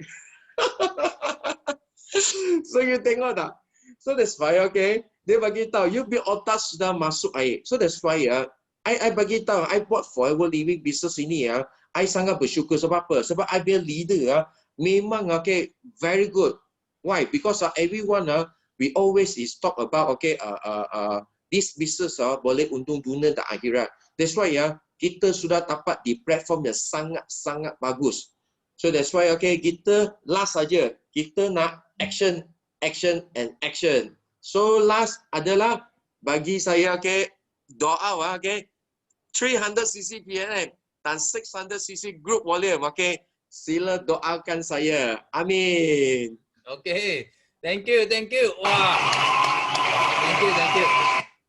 So you tengok tak? So that's why okay. Dia bagi tahu you punya otak sudah masuk air. So that's why I bagi tahu, I buat forever living business ini I sangat bersyukur. Sebab apa? Sebab I be leader memang okay, very good. Why? Because everyone we always is talk about okay, this business boleh untung dunia dan akhirat. That's why kita sudah dapat di platform yang sangat-sangat bagus. So that's why okay, kita last saja. Kita nak action and action. So last adalah bagi saya okay, doa okay, 300cc PNM dan 600cc group volume. Okay, sila doakan saya. Amin. Okay, thank you. Wah, thank you.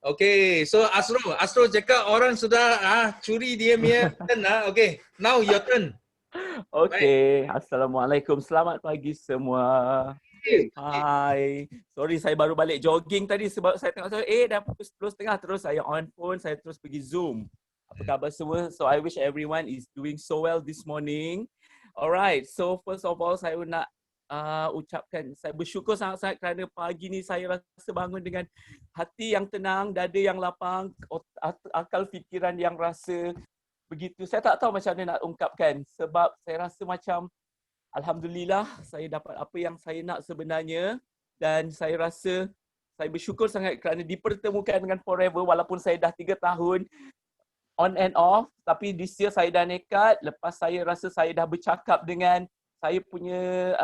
Okay, so Astro cakap orang sudah curi dia punya turn. Okay, now your turn. Okay, Assalamualaikum. Selamat pagi semua. Hai. Sorry saya baru balik jogging tadi sebab saya tengok dah pukul 10.30 terus saya on phone, saya terus pergi Zoom. Apa khabar semua? So I wish everyone is doing so well this morning. Alright, so first of all saya nak ucapkan saya bersyukur sangat-sangat kerana pagi ni saya rasa bangun dengan hati yang tenang, dada yang lapang, akal fikiran yang rasa begitu. Saya tak tahu macam mana nak ungkapkan sebab saya rasa macam Alhamdulillah saya dapat apa yang saya nak sebenarnya, dan saya rasa saya bersyukur sangat kerana dipertemukan dengan Forever walaupun saya dah 3 tahun on and off, tapi this year saya dah nekat. Lepas saya rasa saya dah bercakap dengan saya punya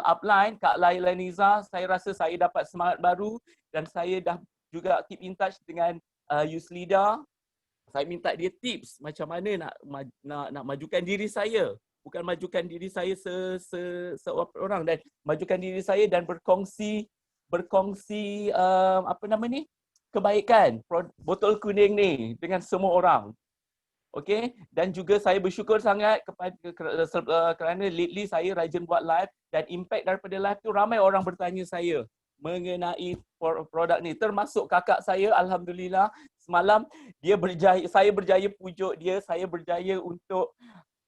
upline Kak Laila Niza, saya rasa saya dapat semangat baru, dan saya dah juga keep in touch dengan Yuslida. Saya minta dia tips macam mana nak majukan diri saya. Bukan majukan diri saya seorang, dan majukan diri saya dan berkongsi apa nama ni, kebaikan botol kuning ni dengan semua orang. Okey, dan juga saya bersyukur sangat kepada kerana lately saya rajin buat live, dan impact daripada live tu ramai orang bertanya saya mengenai produk ni, termasuk kakak saya. Alhamdulillah semalam saya berjaya pujuk dia, saya berjaya untuk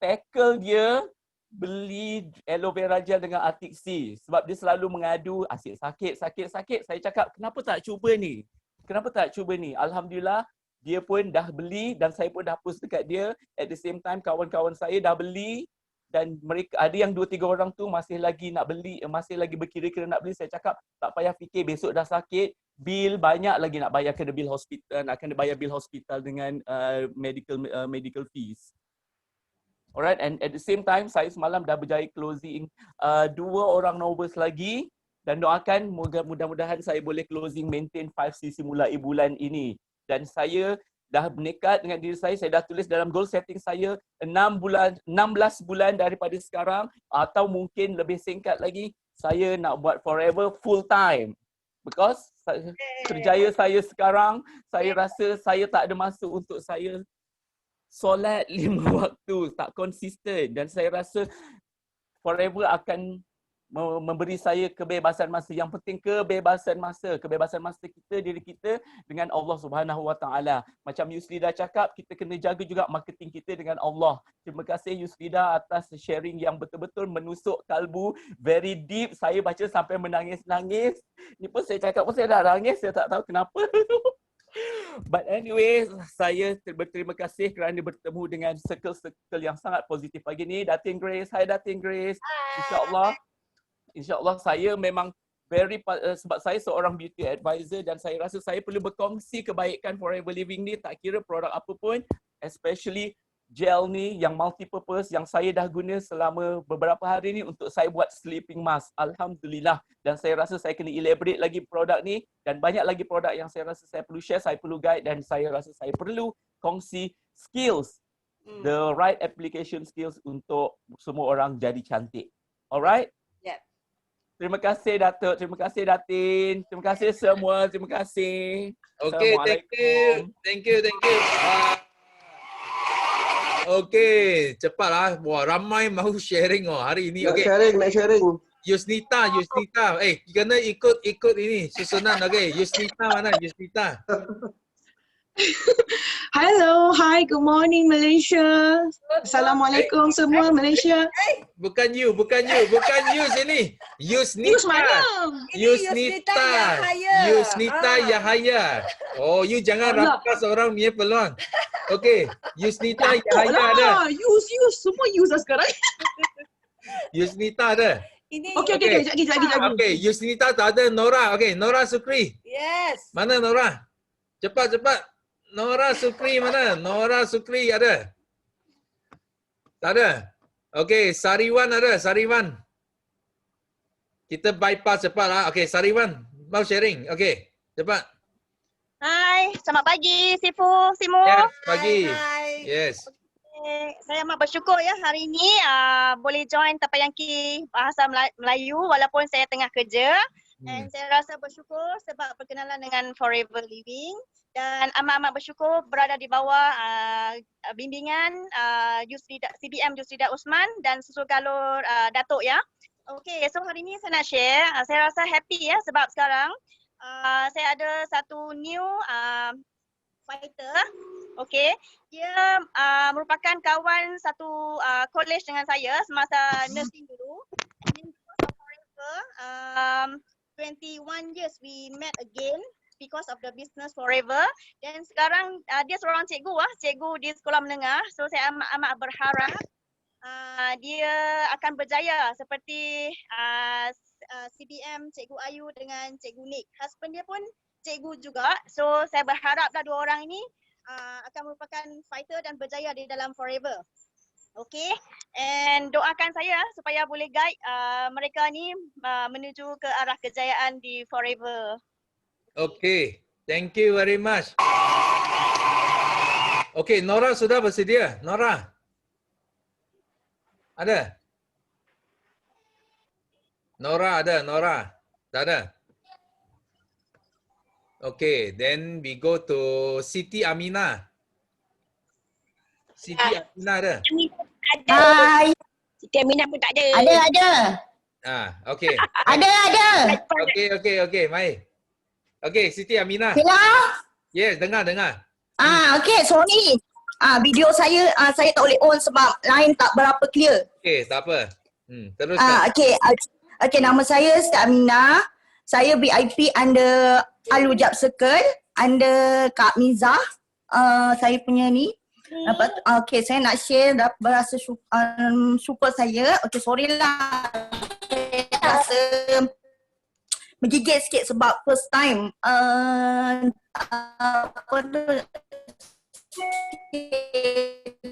tackle dia beli aloe vera gel dengan Arctic Sea, sebab dia selalu mengadu asyik sakit. Saya cakap kenapa tak cuba ni? Alhamdulillah dia pun dah beli, dan saya pun dah post dekat dia. At the same time kawan-kawan saya dah beli, dan mereka ada yang 2-3 orang tu masih lagi nak beli, masih lagi berkira-kira nak beli. Saya cakap tak payah fikir, besok dah sakit, bil banyak lagi nak bayar, kena bil hospital, nak kena bayar bil hospital dengan medical fees. Alright, and at the same time saya semalam dah berjaya closing 2 orang novels lagi, dan doakan mudah-mudahan saya boleh closing maintain 5cc mulai bulan ini. Dan saya dah bernekat dengan diri saya dah tulis dalam goal setting saya 16 bulan daripada sekarang, atau mungkin lebih singkat lagi, saya nak buat Forever full time. Because kerjaya saya sekarang, saya rasa saya tak ada masa untuk saya solat 5 waktu, tak konsisten, dan saya rasa Forever akan memberi saya kebebasan masa. Yang penting kebebasan masa kita, diri kita dengan Allah Subhanahu Wa Taala. Macam Yuslida cakap, kita kena jaga juga marketing kita dengan Allah. Terima kasih Yuslida atas sharing yang betul-betul menusuk kalbu, very deep. Saya baca sampai menangis-nangis. Ni pun saya cakap pun saya dah nangis, saya tak tahu kenapa. But anyway, saya berterima kasih kerana bertemu dengan circle-circle yang sangat positif pagi ni. Datin Grace, hai Datin Grace. InsyaAllah saya memang sebab saya seorang beauty advisor, dan saya rasa saya perlu berkongsi kebaikan Forever Living ni, tak kira produk apa pun, especially gel ni yang multi-purpose yang saya dah guna selama beberapa hari ni untuk saya buat sleeping mask. Alhamdulillah. Dan saya rasa saya kena elaborate lagi produk ni, dan banyak lagi produk yang saya rasa saya perlu share, saya perlu guide, dan saya rasa saya perlu kongsi skills, the right application skills untuk semua orang jadi cantik. Alright? Yeah. Terima kasih Datuk, terima kasih Datin, terima kasih semua, terima kasih. Okay, thank you. Okay, cepatlah. Wah, ramai mahu sharing hari ini. Okay. Nak sharing. Yusnita. Kena ikut ini susunan. Okay, Yusnita mana? Yusnita. Hello, hi, good morning Malaysia. Assalamualaikum semua Malaysia. Bukan you sini. Yusnita. Yusnita Yahaya. Oh, you jangan rampas orang punya peluang. Okay, Yusnita Yahaya ada. Use semua use sekarang. Yusnita ada. Okay, sekejap. Okay, Yusnita tak ada. Nora, okay, Nora Sukri. Yes. Mana Nora? Cepat. Nora Sukri mana? Nora Sukri ada? Tak ada? Okay, Sariwan ada? Sariwan. Kita bypass cepat lah. Okay, Sariwan. Mau sharing? Okay, cepat. Hai, selamat pagi Simu. Yes, pagi. Hai. Yes. Okay. Saya amat bersyukur ya hari ini boleh join Tapayangki Bahasa Melayu walaupun saya tengah kerja. Dan saya rasa bersyukur sebab perkenalan dengan Forever Living, dan amat-amat bersyukur berada di bawah bimbingan CBM Yuslida Osman dan susul galur Datuk ya. Okay, so hari ini saya nak share, saya rasa happy ya sebab sekarang saya ada satu new fighter. Okay, dia merupakan kawan satu college dengan saya semasa nursing dulu. And then because of Forever, 21 years we met again because of the business Forever. Dan sekarang dia seorang cikgu di sekolah menengah. So saya amat berharap dia akan berjaya seperti CBM Cikgu Ayu dengan Cikgu Nick. Husband dia pun cikgu juga. So saya berharaplah dua orang ini akan merupakan fighter dan berjaya di dalam Forever. Okay, and doakan saya supaya boleh guide mereka ni menuju ke arah kejayaan di Forever. Okay, thank you very much. Okay, Nora sudah bersedia? Nora? Ada? Nora ada? Nora? Tak ada? Okay, then we go to Siti Aminah. Siti Aminah ada? Hai. Siti Aminah pun tak ada. Ada. Okay. Ada. Okay, mai. Okay, Siti Aminah. Hello? Yes, dengar. Okay, sorry. Video saya tak boleh on sebab line tak berapa clear. Okay, tak apa. Teruskan. Okay, nama saya Siti Aminah. Saya VIP under Alujab Circle, under Kak Mizah. Saya punya ni. Okay, saya nak share rasa syukur saya. Okay, sorry lah. Rasa menggigit sikit sebab first time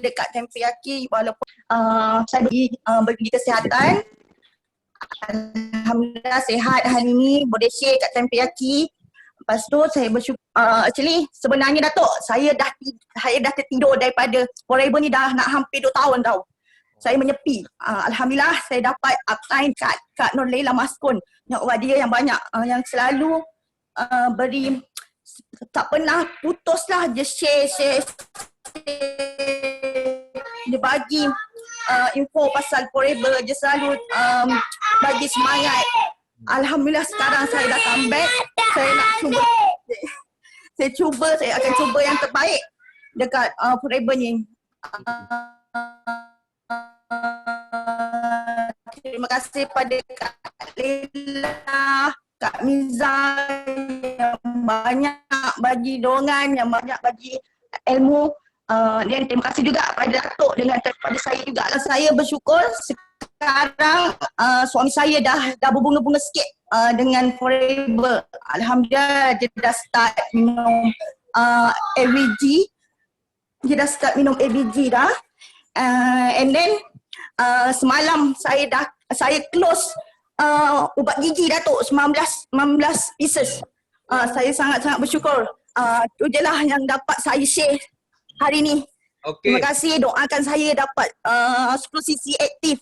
dekat Tempeyaki walaupun saya bagi kesihatan. Alhamdulillah sihat hari ni, boleh share kat Tempeyaki. Lepas tu saya bersyukur, actually sebenarnya Datuk, saya dah tertidur daripada Forever ni dah nak hampir 2 tahun tau. Saya menyepi. Alhamdulillah saya dapat uptime kat Kak Nur Laila Maskun, yang orang dia yang banyak, yang selalu beri, tak pernah putus lah, dia share. Dia bagi info pasal Forever, dia selalu bagi semangat. Alhamdulillah sekarang saya dah comeback. Saya akan cuba yang terbaik dekat Forever ni. Terima kasih pada Kak Leila, Kak Miza yang banyak bagi dorongan, yang banyak bagi ilmu. Dan terima kasih juga pada Datuk dengan pada saya juga. Saya bersyukur sekarang suami saya dah berbunga-bunga sikit dengan Forever. Alhamdulillah dia dah start minum AVG. Dia dah start minum AVG dah. And then semalam saya close ubat gigi Datuk 19 pieces. Saya sangat-sangat bersyukur. Itu je lah yang dapat saya share hari ni. Okay. Terima kasih, doakan saya dapat 10 cc aktif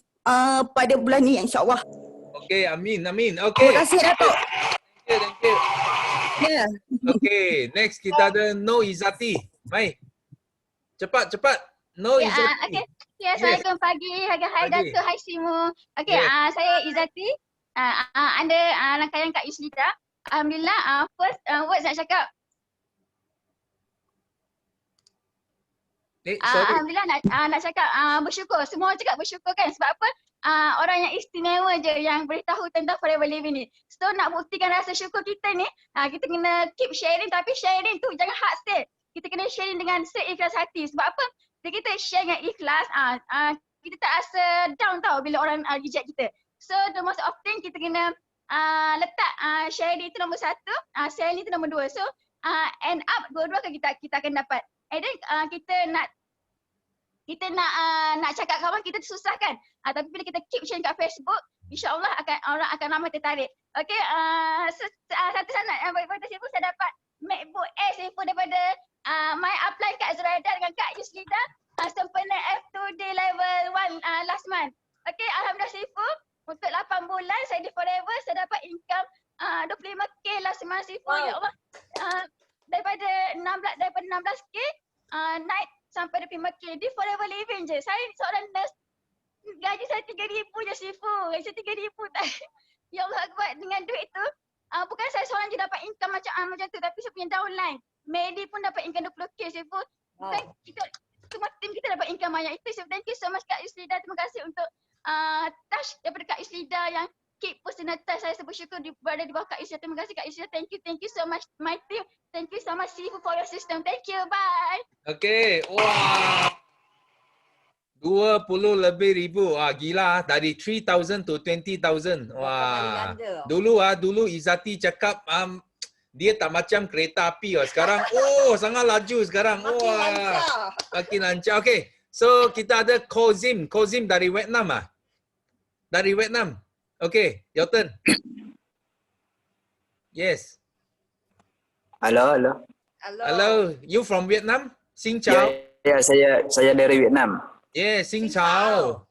pada bulan ni insya-Allah. Okay, amin. Okay. Terima kasih Datuk. Thank you. Yeah. Okay, next kita ada No Izati. Mai. Cepat. No Izati. Okay. Assalamualaikum pagi. Hai Datuk, hai semua. Okay, saya Izati. Under rangkaian Kak Yuslita. Alhamdulillah, first words nak cakap. Alhamdulillah nak cakap bersyukur. Semua orang cakap bersyukur kan, sebab apa? Orang yang istimewa je yang beritahu tentang Forever Living ni. So nak buktikan rasa syukur kita ni, kita kena keep sharing, tapi sharing tu jangan hard sell. Kita kena sharing dengan seikhlas hati. Sebab apa? Bila kita share dengan ikhlas, kita tak rasa down tau bila orang reject kita. So the most often kita kena letak sharing itu nombor 1, sharing itu nombor 2. So end up dua-dua kita akan dapat. And then kita nak cakap kawan kita susah kan. Tapi bila kita keep sharing kat Facebook, insya-Allah orang akan ramai tertarik. Okey, satu sangat yang daripada situ saya dapat MacBook Air Sifu daripada my upline Kak Zuraida dengan Kak Yuslida, sempena F2 day level 1 last month. Okey, alhamdulillah Sifu untuk 8 bulan saya di Forever, saya dapat income 25k last month Sifu. Ya Allah. Daripada 16k naik sampai 25k di Forever Living je. Saya seorang nurse, gaji saya 3,000 je Sifu. Gaji saya 3,000 tak. Ya Allah Akbar, dengan duit tu bukan saya seorang je dapat income macam tu, tapi saya punya downline Medi pun dapat income 20k Sifu. Kita semua tim kita dapat income banyak itu. So thank you so much Kak Yuslida. Terima kasih untuk touch daripada Kak Yuslida yang keep personal touch. Saya bersyukur berada di bawah Kak Yuslida. Terima kasih Kak Yuslida. Thank you so much my team. Thank you so much Sifu for your system. Thank you. Bye. Okay. Wah. 20 lebih ribu. Gila dari 3,000 to 20,000. Wah. Dulu Izzati cakap dia tak macam kereta api. Sekarang sangat laju sekarang. Makin lancar. Okay. So kita ada Kozim dari Vietnam Dari Vietnam. Okay, your turn. Yes. Hello. Hello. You from Vietnam? Xin chào. Ya, saya dari Vietnam. Yes, xin chào.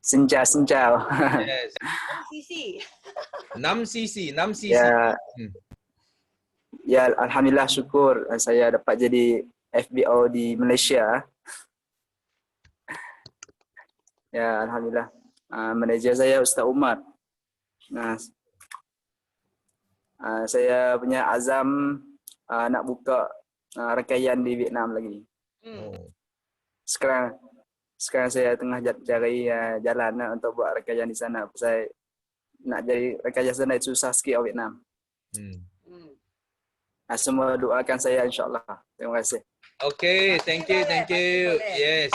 Xin chào. Yes. 6 cc. Ya, alhamdulillah syukur saya dapat jadi FBO di Malaysia. Ya, alhamdulillah. Manager saya Ustaz Umar. Saya punya azam nak buka rangkaian di Vietnam lagi. Sekarang saya tengah cari jalan untuk buat rangkaian di sana. Saya nak jadi rangkaian sana susah sikit orang Vietnam. Semua doakan saya insyaAllah. Terima kasih. Okay, thank you. Yes.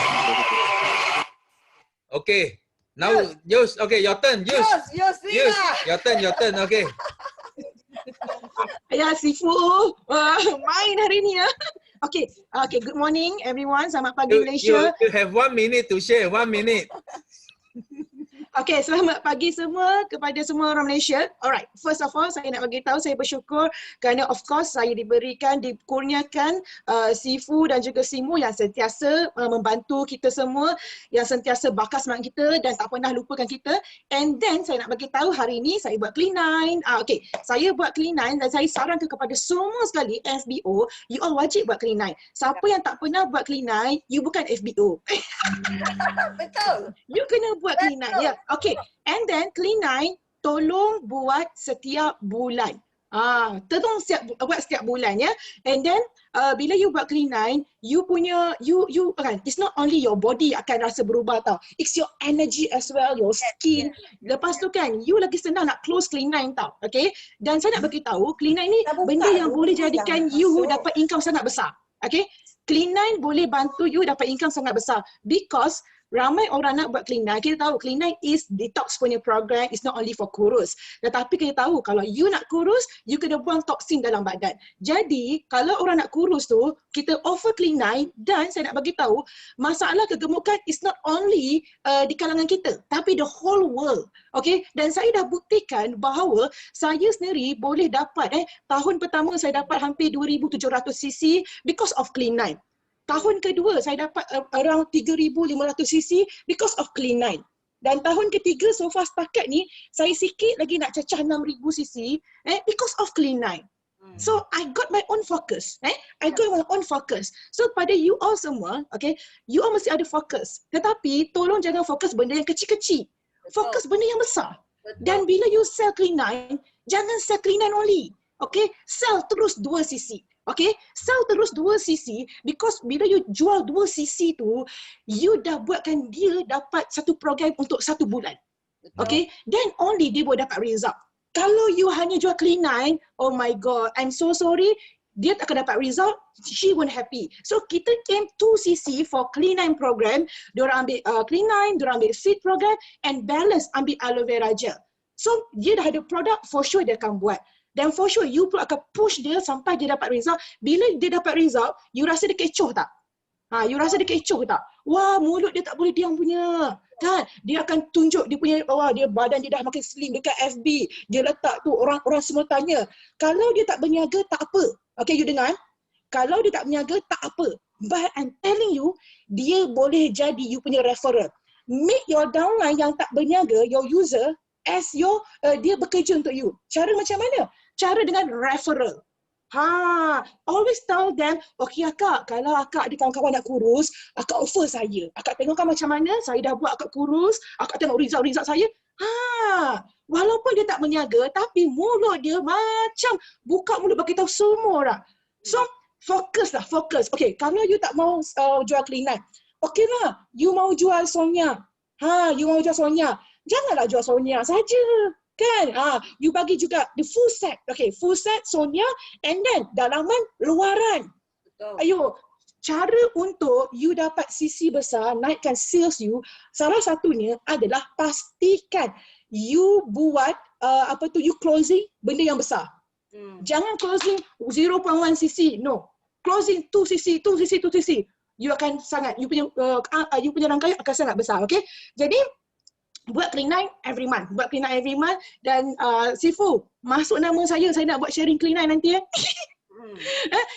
Okay. Now, Yus, okay, your turn. Yus, your turn. Okay. Ya, Sifu. Main hari ni ya. Okay, good morning everyone. Selamat pagi Malaysia. You have 1 minute to share. 1 minute. Okay, selamat pagi semua kepada semua orang Malaysia. Alright, first of all saya nak bagi tahu saya bersyukur kerana of course saya dikurniakan Sifu dan juga Simu yang sentiasa membantu kita semua, yang sentiasa bakar semangat kita dan tak pernah lupakan kita. And then saya nak bagi tahu hari ini saya buat Clean 9. Okay, saya buat Clean 9 dan saya sarankan kepada semua sekali FBO, you all wajib buat Clean 9. Siapa yang tak pernah buat Clean 9, you bukan FBO. Betul. You kena buat Clean 9. Ya. Okay, and then Clean 9 tolong buat setiap bulan. Tolong buat setiap bulan ya. And then bila you buat Clean 9, you kan, it's not only your body akan rasa berubah tau. It's your energy as well, your skin. Lepas tu kan, you lagi senang nak close Clean 9 tau. Okay, dan saya nak bagi tahu Clean 9 ni benda yang boleh jadikan you dapat income sangat besar. Okay, Clean 9 boleh bantu you dapat income sangat besar because ramai orang nak buat Clean 9. Kita tahu Clean 9 is detox punya program, it's not only for kurus. Tetapi kita tahu kalau you nak kurus, you kena buang toksin dalam badan. Jadi kalau orang nak kurus tu, kita offer Clean 9 dan saya nak bagi tahu masalah kegemukan is not only di kalangan kita, tapi the whole world. Okay, dan saya dah buktikan bahawa saya sendiri boleh dapat tahun pertama saya dapat hampir 2,700 cc because of Clean 9. Tahun kedua saya dapat around 3,500 cc because of Clean 9. Dan tahun ketiga so far setakat ni saya sikit lagi nak cecah 6,000 cc because of Clean 9. So I got my own focus. I got my own focus. So pada you all semua, okay, you all mesti ada fokus. Tetapi tolong jangan fokus benda yang kecil-kecil. Fokus benda yang besar. Dan bila you sell Clean 9, jangan sell Clean 9 only. Okay, sell terus 2 cc. Okay, sell terus 2 cc because bila you jual 2 cc tu, you dah buatkan dia dapat satu program untuk 1 bulan. Okay, then only dia boleh dapat result. Kalau you hanya jual Clean 9, oh my god, I'm so sorry, dia tak akan dapat result, she won't happy. So kita aim 2 cc for Clean 9 program, diorang ambil Clean 9, diorang ambil feed program and balance ambil aloe vera gel. So dia dah ada produk, for sure dia akan buat. Dan for sure, you pun akan push dia sampai dia dapat result. Bila dia dapat result, you rasa dia kecoh tak? You rasa dia kecoh tak? Wah, mulut dia tak boleh diam punya. Kan? Dia akan tunjuk dia punya, dia badan dia dah makin slim dekat FB. Dia letak tu, orang semua tanya. Kalau dia tak berniaga, tak apa. Okay, you dengar? Kalau dia tak berniaga, tak apa. But I'm telling you, dia boleh jadi you punya referral. Make your downline yang tak berniaga, your user, as your, dia bekerja untuk you. Cara macam mana? Cara dengan referral. Always tell them, okay akak, kalau akak ada kawan-kawan nak kurus, akak offer saya. Akak tengokkan macam mana, saya dah buat akak kurus, akak tengok result saya. Walaupun dia tak berniaga, tapi mulut dia macam buka mulut bagi tahu semua orang. So, fokus. Okay, kalau you tak mau jual Clean 9, okay lah, you mau jual Sonia. You mau jual Sonia. Janganlah jual Sonia saja. Kan? You bagi juga the full set. Okay, full set Sonia and then dalaman luaran. Betul. Ayo, cara untuk you dapat CC besar, naikkan sales you, salah satunya adalah pastikan you buat you closing benda yang besar. Jangan closing 0.1 cc, no. Closing 2 cc, 2 cc, 2 cc. You akan sangat, you punya rangkaian akan sangat besar, okay? Jadi, buat Clean9 every month. Buat Clean9 every month dan Sifu, masuk nama saya nak buat sharing Clean9 nanti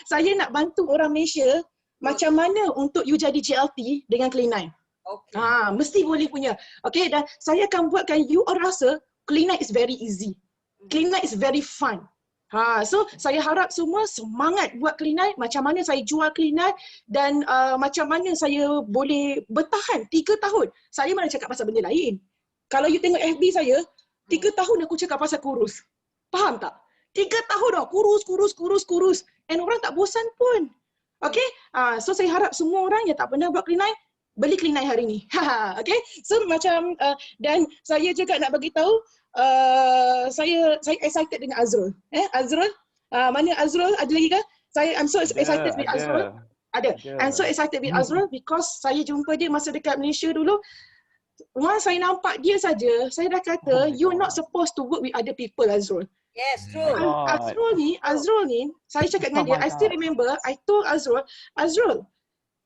saya nak bantu orang Malaysia macam mana untuk you jadi JLT dengan Clean9. Okay. Mesti boleh punya. Okay, dan saya akan buatkan you orang rasa Clean9 is very easy. Clean9 is very fun. So saya harap semua semangat buat Clean9, macam mana saya jual Clean9 dan macam mana saya boleh bertahan 3 tahun. Saya mana cakap pasal benda lain. Kalau you tengok FB saya, 3 tahun aku cakap pasal kurus. Faham tak? 3 tahun dah kurus. And orang tak bosan pun. Okay? So saya harap semua orang yang tak pernah buat Clean9, beli Clean9 hari ni. Okay? So macam, dan saya juga nak bagi tahu, saya excited dengan Azrul. Azrul, mana Azrul? Ada lagi ke? I'm so excited with Azrul. Ada. I'm so excited with Azrul because saya jumpa dia masa dekat Malaysia dulu. Once saya nampak dia saja, saya dah kata, you're not supposed to work with other people, Azrul. Yes, true. Azrul ni, saya cakap dengan dia, I still remember, I told Azrul,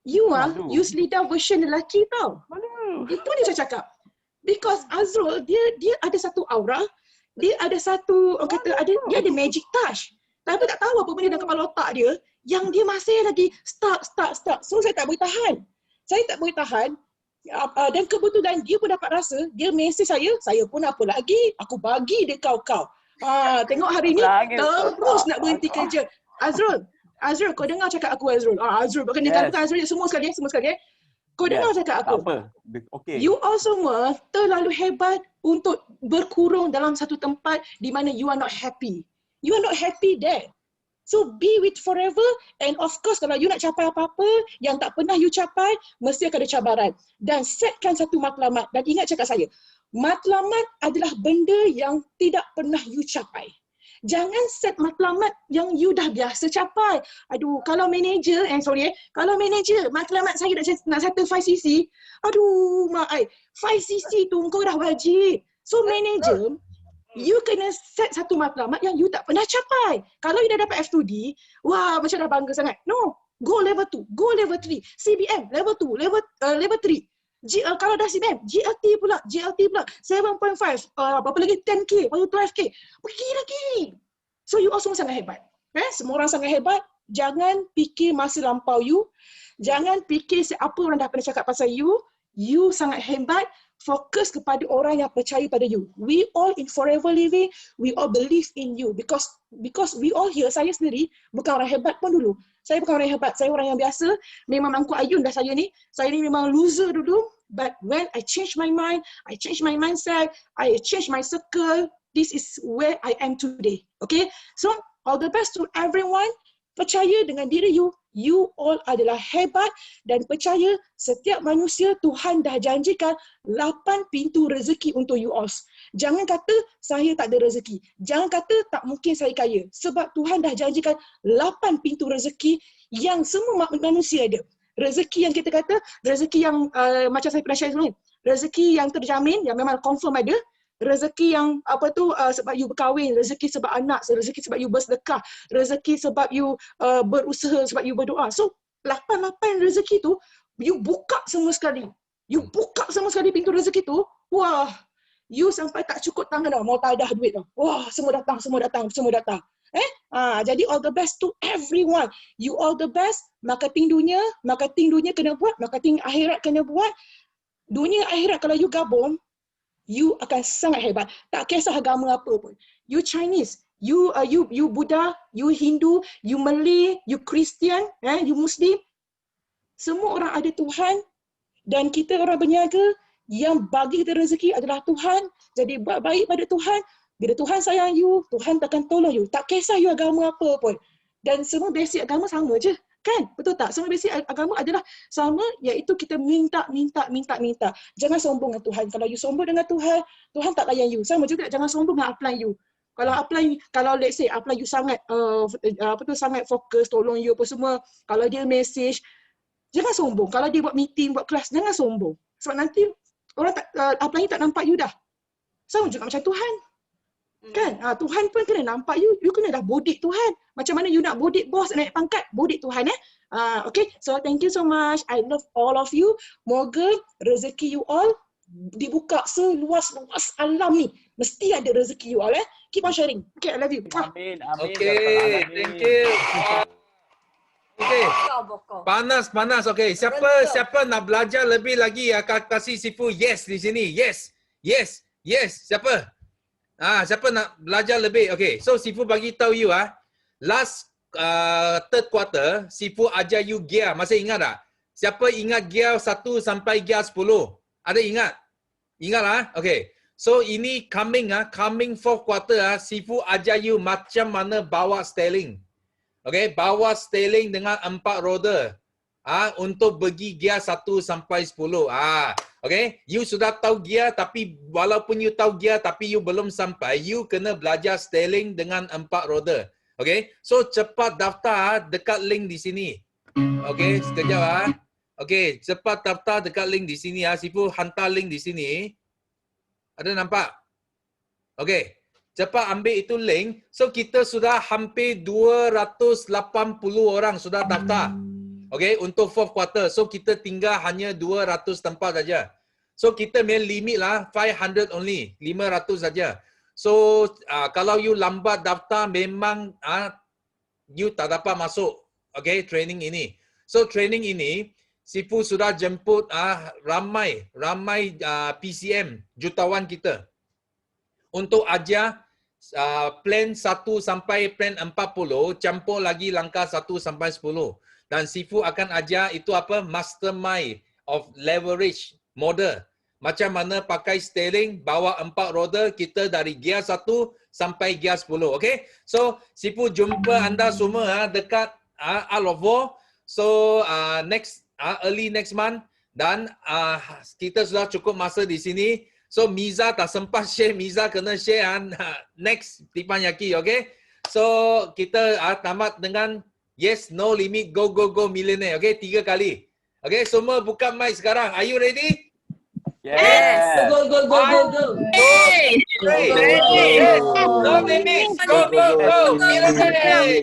you use lidah version lelaki tau. Itu dia saya cakap. Because Azrul, dia ada satu aura, dia ada satu, orang kata, dia ada magic touch. Tapi tak tahu apa benda dalam kepala otak dia, yang dia masih lagi stuck. So saya tak boleh tahan. Dan kebetulan dia pun dapat rasa, dia mesej saya pun apa lagi, aku bagi dia kau. Tengok hari ni, terus nak berhenti kerja. Azrul, kau dengar cakap aku Azrul. Azrul, bukan Azrul, semua sekali. Kau dengar cakap aku. Okay. You all semua terlalu hebat untuk berkurung dalam satu tempat di mana you are not happy. You are not happy there. So be with forever, and of course kalau you nak capai apa-apa yang tak pernah you capai, mesti akan ada cabaran. Dan setkan satu matlamat, dan ingat cakap saya, matlamat adalah benda yang tidak pernah you capai. Jangan set matlamat yang you dah biasa capai. Aduh, kalau manager, kalau manager, matlamat saya nak settle 5cc, aduh mak ai, 5cc tu kau dah wajib. So manager, you kena set satu matlamat yang you tak pernah capai. Kalau you dah dapat F2D, wah macam dah bangga sangat. No, go level 2, go level 3, CBM level 2, level 3. Kalau dah CBM, GLT pula 7.5, berapa lagi 10k, baru 12k, pergi lagi. So you all semua sangat hebat. Semua orang sangat hebat. Jangan fikir masa lampau you. Jangan fikir apa orang dah pernah cakap pasal you. You sangat hebat. Fokus kepada orang yang percaya pada you. We all in Forever Living, we all believe in you because we all here, saya sendiri bukan orang hebat pun dulu. Saya bukan orang hebat, saya orang yang biasa. Memang mangkuk ayun dah saya ni. Saya ni memang loser dulu. But when I change my mind, I change my mindset, I change my circle, this is where I am today. Okay? So, all the best to everyone. Percaya dengan diri you. You all adalah hebat dan percaya setiap manusia Tuhan dah janjikan 8 pintu rezeki untuk you all. Jangan kata saya tak ada rezeki. Jangan kata tak mungkin saya kaya. Sebab Tuhan dah janjikan 8 pintu rezeki yang semua manusia ada. Rezeki yang kita kata, rezeki yang macam saya pernah share sebelum ni. Rezeki yang terjamin, yang memang confirm ada. Rezeki yang sebab you berkahwin, rezeki sebab anak, rezeki sebab you bersedekah, rezeki sebab you berusaha, sebab you berdoa. So 8 rezeki tu you buka semua sekali. You buka semua sekali pintu rezeki tu. Wah, you sampai tak cukup tangan dah, mau tadah duit dah. Wah, semua datang. Jadi all the best to everyone. You all the best. Marketing dunia kena buat, marketing akhirat kena buat. Dunia akhirat kalau you gabung, you akan sangat hebat. Tak kisah agama apa pun. You Chinese, you Buddha, you Hindu, you Malay, you Christian, you Muslim. Semua orang ada Tuhan dan kita orang berniaga yang bagi kita rezeki adalah Tuhan. Jadi buat baik pada Tuhan. Bila Tuhan sayang you, Tuhan takkan tolong you. Tak kisah you agama apa pun. Dan semua basic agama sama je. Kan? Betul tak? Semua basic agama adalah sama, iaitu kita minta. Jangan sombong dengan Tuhan. Kalau you sombong dengan Tuhan, Tuhan tak layan you. Sama juga jangan sombong dengan upline you. Kalau let's say upline you sangat sangat fokus tolong you apa semua, kalau dia message Jangan sombong. Kalau dia buat meeting, buat kelas, jangan sombong. Sebab nanti orang tak, upline tak nampak you dah. Sama juga macam Tuhan. Kan? Tuhan pun kena nampak you. You kena dah bodit Tuhan. Macam mana you nak bodit bos, naik pangkat, bodit Tuhan okay, so thank you so much. I love all of you. Moga rezeki you all dibuka seluas-luas alam ni. Mesti ada rezeki you all Keep on sharing. Okay, I love you. Amin. Okay, thank you. Okay. Panas. Okay. Siapa nak belajar lebih lagi kasih Sifu yes di sini. Yes. Siapa? Siapa nak belajar lebih? Okay. So Sifu bagi tahu you last third quarter Sifu ajar you gear. Masih ingat tak? Siapa ingat gear 1 sampai gear 10? Ada ingat? Ingat Okay. So ini coming fourth quarter Sifu ajar you macam mana bawa steering. Okay, bawa steering dengan 4 roda. Untuk pergi gear 1 sampai 10. Okay, you sudah tahu gear tapi walaupun you tahu gear tapi you belum sampai, you kena belajar steering dengan 4 roda. Okay, so cepat daftar dekat link di sini. Okay, sekejap Okay, cepat daftar dekat link di sini Sifu hantar link di sini. Ada nampak? Okay. Cepat ambil itu link. So kita sudah hampir 280 orang sudah daftar. Okay, untuk fourth quarter. So kita tinggal hanya 200 tempat saja. So kita main limit 500 only. 500 saja. So kalau you lambat daftar memang you tak dapat masuk. Okay, training ini. So training ini Sifu sudah jemput ramai PCM jutawan kita untuk ajar plan 1 sampai plan 40 campur lagi langkah 1 sampai 10 dan Sifu akan ajar itu apa mastermind of leverage model, macam mana pakai steering bawa 4 roda kita dari gear 1 sampai gear 10. Okay, so Sifu jumpa anda semua dekat Isle of War. So early next month dan kita sudah cukup masa di sini. So Miza tak sempat share, Miza kena share next Teppanyaki, okay? So kita tamat dengan yes, no limit, go millionaire, okay? 3 kali. Okay, semua buka mic sekarang. Are you ready? Yes. Go. Hey. No limit. Go. Millionaire.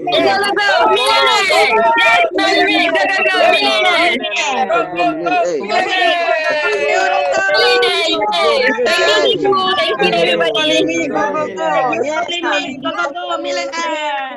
Go, millionaire.